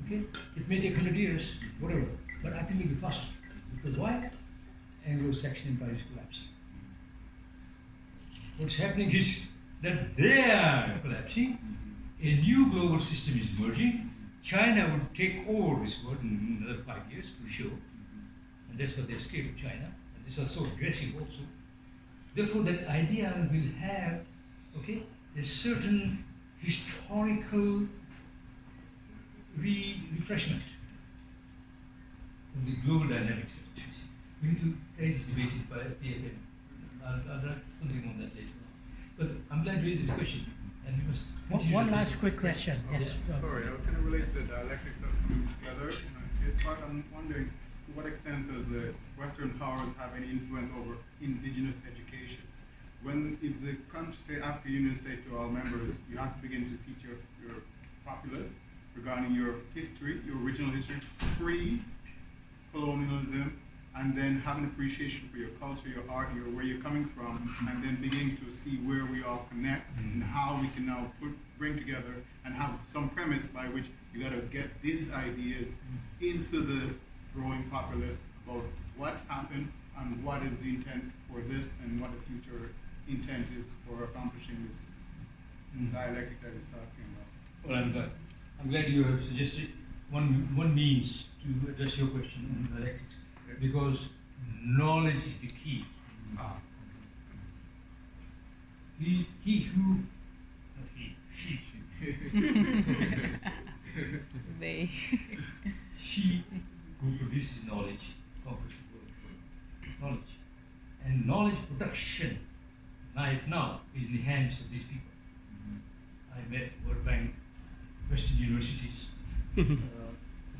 Okay, it may take 100 years, whatever, but I think it'll be faster. Because why? Anglo-Saxon Empire is collapsing. What's happening is that they are collapsing. A new global system is emerging. China will take over this world in another 5 years for sure. And that's what they escaped China. And this is so aggressive also. Therefore, that idea will have, a certain historical refreshment of the global dynamics. We need to carry this debate by PFM. I'll write something on that later on. But I'm glad you raised this question. And we must One last quick question. Yes. Sorry, I was going to relate to the dialectics of coming together. In this part, I'm wondering to what extent does the Western powers have any influence over indigenous education? When if the country, say African Union, say to all members, you have to begin to teach your populace regarding your history, your original history, pre-colonialism, and then have an appreciation for your culture, your art, where you're coming from, and then begin to see where we all connect and how we can now bring together and have some premise by which you got to get these ideas into the growing populace about what happened and what is the intent for this and what the future intent is for accomplishing this dialectic that he's talking about. Well, I'm glad you have suggested one means to address your question on dialectics, because knowledge is the key. She who produces knowledge accomplishes knowledge. And knowledge production right now is in the hands of these people. IMF, World Bank, Western universities,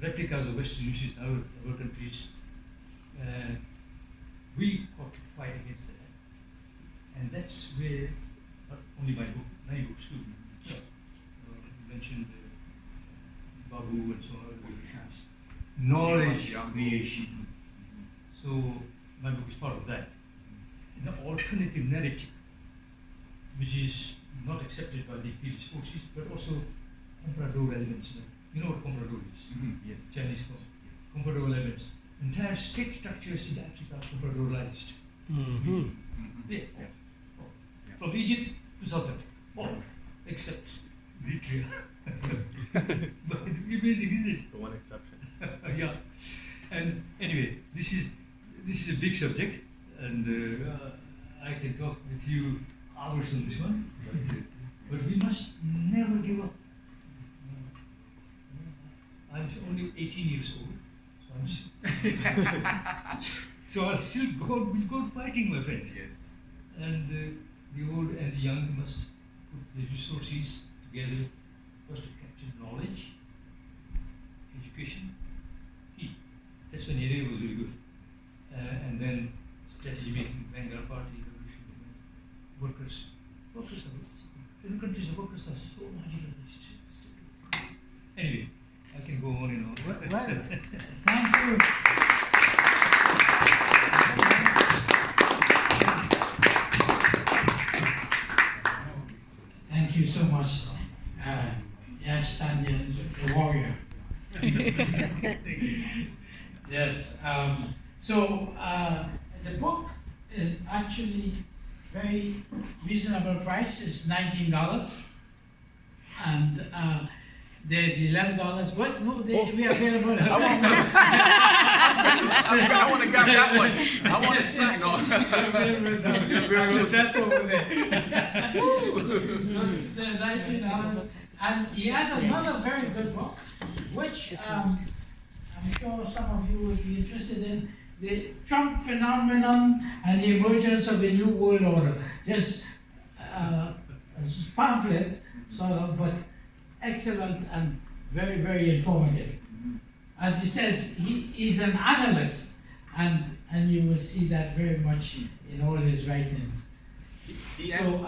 replicas of Western universities in other countries. We got to fight against that. And that's where, not only my books too, you mentioned Babu and so on, other issues. Knowledge creation. So my book is part of that. An alternative narrative, which is not accepted by the imperialist forces, but also comprador elements. You know what comprador is? Yes. Chinese comprador elements. Entire state structures in Africa are compradoralized. Yeah. From Egypt to South Africa, all except Eritrea. But amazing, isn't it? The one exception. Yeah. And anyway, this is a big subject, and I can talk with you hours on this one. But we must never give up. I'm only 18 years old, so I'll still go fighting, my friends. Yes. And the old and the young must put the resources together, first to capture knowledge, education, key. That's when area was very good. And then strategy making, vanguard party, revolution, workers. In countries, the workers are so marginalized. Anyway, I can go on and on. Well, thank you. Thank you so much, Yash Tandon, the warrior. Yes. So the book is actually very reasonable price. It's $19, and there's $11. What? No, we are available. I want to grab that one. I want to sign on. That's over there. The $19. And he has another very good book, which I'm sure some of you will be interested in. The Trump phenomenon and the emergence of the New World Order. Just a pamphlet, sort of, but excellent and very, very informative. As he says, he is an analyst, and you will see that very much in all his writings. So,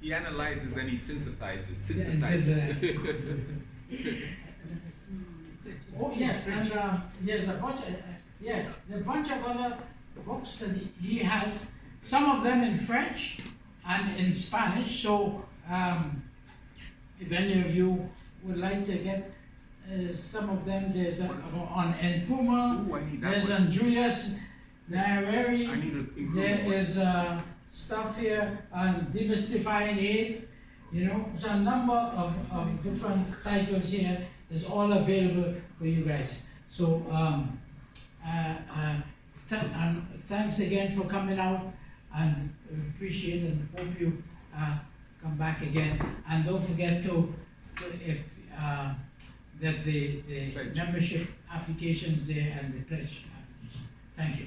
He analyzes and he synthesizes. Oh yes, and there's a bunch of other books that he has. Some of them in French and in Spanish. So if any of you would like to get some of them, there's on Nkrumah. Ooh, I need that there's one. on Julius Nyerere. I need a There is stuff here on demystifying aid. You know, so a number of different titles here is all available for you guys. So thanks again for coming out, and appreciate and hope you come back again. And don't forget to if that the membership applications there and the pledge application. Thank you.